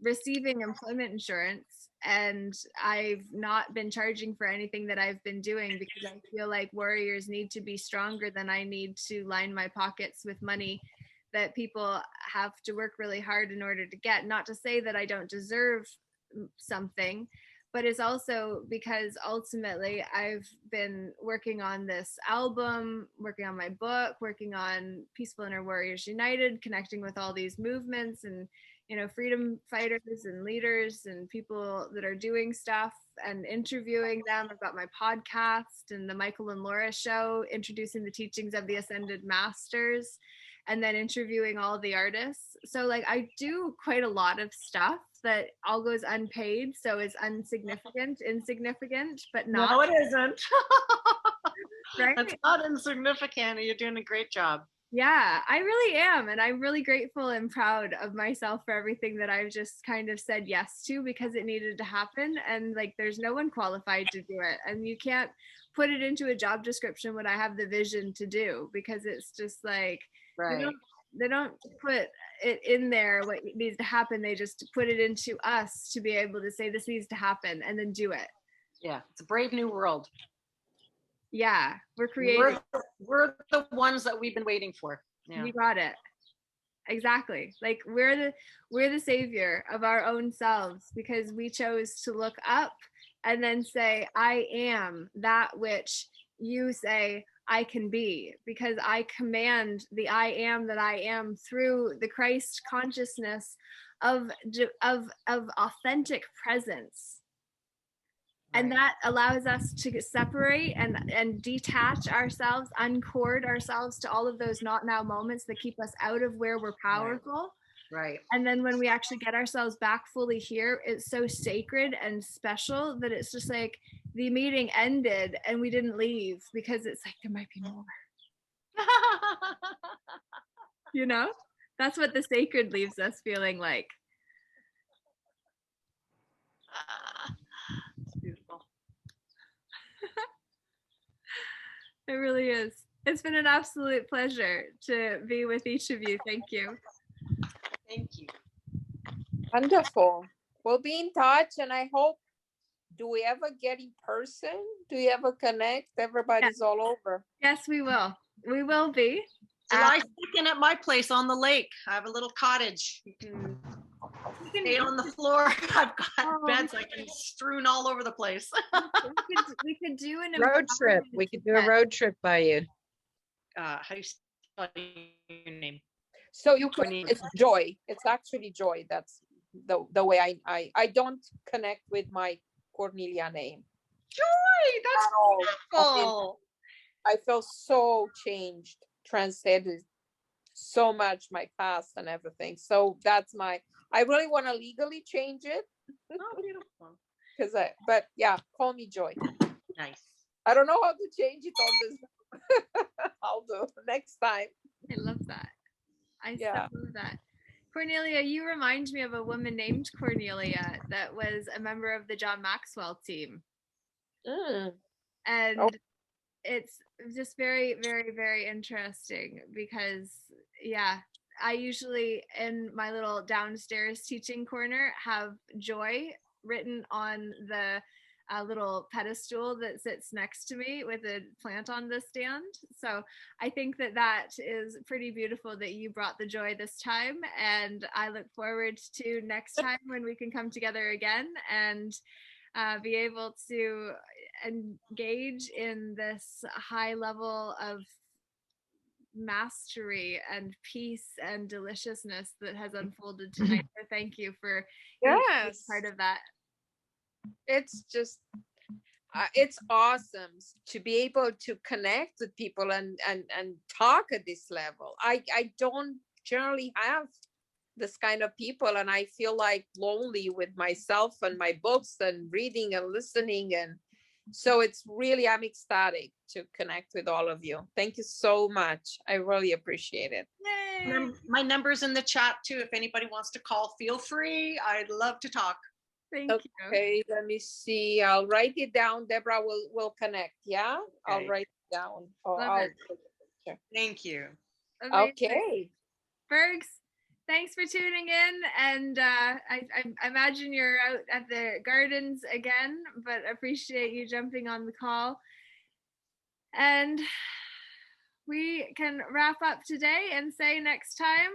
receiving employment insurance, and I've not been charging for anything that I've been doing, because I feel like warriors need to be stronger than I need to line my pockets with money that people have to work really hard in order to get. Not to say that I don't deserve something, but it's also because ultimately I've been working on this album, working on my book, working on Peaceful Inner Warriors United, connecting with all these movements and, you know, freedom fighters and leaders and people that are doing stuff, and interviewing them. I've got my podcast and the Michael and Laura show, introducing the teachings of the Ascended Masters, and then interviewing all the artists. So like I do quite a lot of stuff that all goes unpaid, so it's insignificant, but not. No, it isn't. Right? It's not insignificant. You're doing a great job. Yeah, I really am. And I'm really grateful and proud of myself for everything that I've just kind of said yes to, because it needed to happen. And like, there's no one qualified to do it. And you can't put it into a job description what I have the vision to do, because it's just like, Right. they don't put it in there what needs to happen. They just put it into us to be able to say this needs to happen and then do it. Yeah, it's a brave new world. Yeah, we're creating. We're the ones that we've been waiting for. Yeah. We got it. Exactly. Like we're the savior of our own selves, because we chose to look up and then say, I am that which you say I can be, because I command the I am that I am through the Christ consciousness of authentic presence. Right. And that allows us to separate and detach ourselves, uncord ourselves to all of those not now moments that keep us out of where we're powerful. Right. And then when we actually get ourselves back fully here, it's so sacred and special that it's just like the meeting ended and we didn't leave, because it's like there might be more. You know, that's what the sacred leaves us feeling like. It's beautiful. It really is. It's been an absolute pleasure to be with each of you. Thank you. Thank you. Wonderful. We'll be in touch, and I hope, do we ever get in person? Do we ever connect? Everybody's all over. Yes, we will. We will be. July 2nd at my place on the lake. I have a little cottage. You can stay on the floor. I've got beds I can strewn all over the place. we could do an Road trip. We could do a road trip by you. How do you spell your name? So you can, Cornelia. it's Joy. It's actually Joy. That's the way I don't connect with my Cornelia name. Joy, that's At all. wonderful. I feel so changed, transcended so much my past and everything. So that's I really want to legally change it. Oh, beautiful. But yeah, call me Joy. Nice. I don't know how to change it on this. I'll do next time. I love that. I Yeah. so love that. Cornelia, you remind me of a woman named Cornelia that was a member of the John Maxwell team. And it's just very, very, very interesting because, yeah, I usually in my little downstairs teaching corner have Joy written on the a little pedestal that sits next to me with a plant on the stand. So I think that that is pretty beautiful that you brought the joy this time. And I look forward to next time when we can come together again and be able to engage in this high level of mastery and peace and deliciousness that has unfolded tonight. So thank you for being part of that. It's just it's awesome to be able to connect with people and talk at this level. I don't generally have this kind of people, and I feel like lonely with myself and my books and reading and listening, and so it's really, I'm ecstatic to connect with all of you. Thank you so much. I really appreciate it. Yay! My number's in the chat too. If anybody wants to call, feel free. I'd love to talk. Thank you. Okay, let me see. I'll write it down. Deborah will connect. Yeah, Okay. I'll write it down. Love it. Thank you. Amazing. Okay. Bergs, thanks for tuning in. And I imagine you're out at the gardens again, but appreciate you jumping on the call. And we can wrap up today and say next time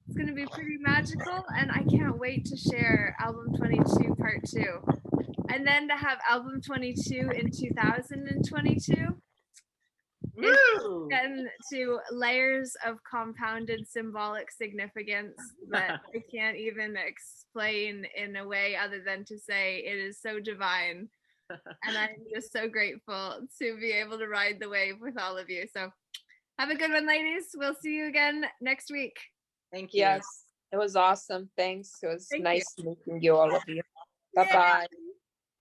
it's going to be pretty magical. And I can't wait to share album 22 part 2. And then to have album 22 in 2022. Woo! Again, to layers of compounded symbolic significance that I can't even explain in a way other than to say it is so divine. And I'm just so grateful to be able to ride the wave with all of you. So have a good one, ladies. We'll see you again next week. Thank you. Yes, it was awesome. Thanks. It was Thank nice meeting you, all of you. Bye-bye.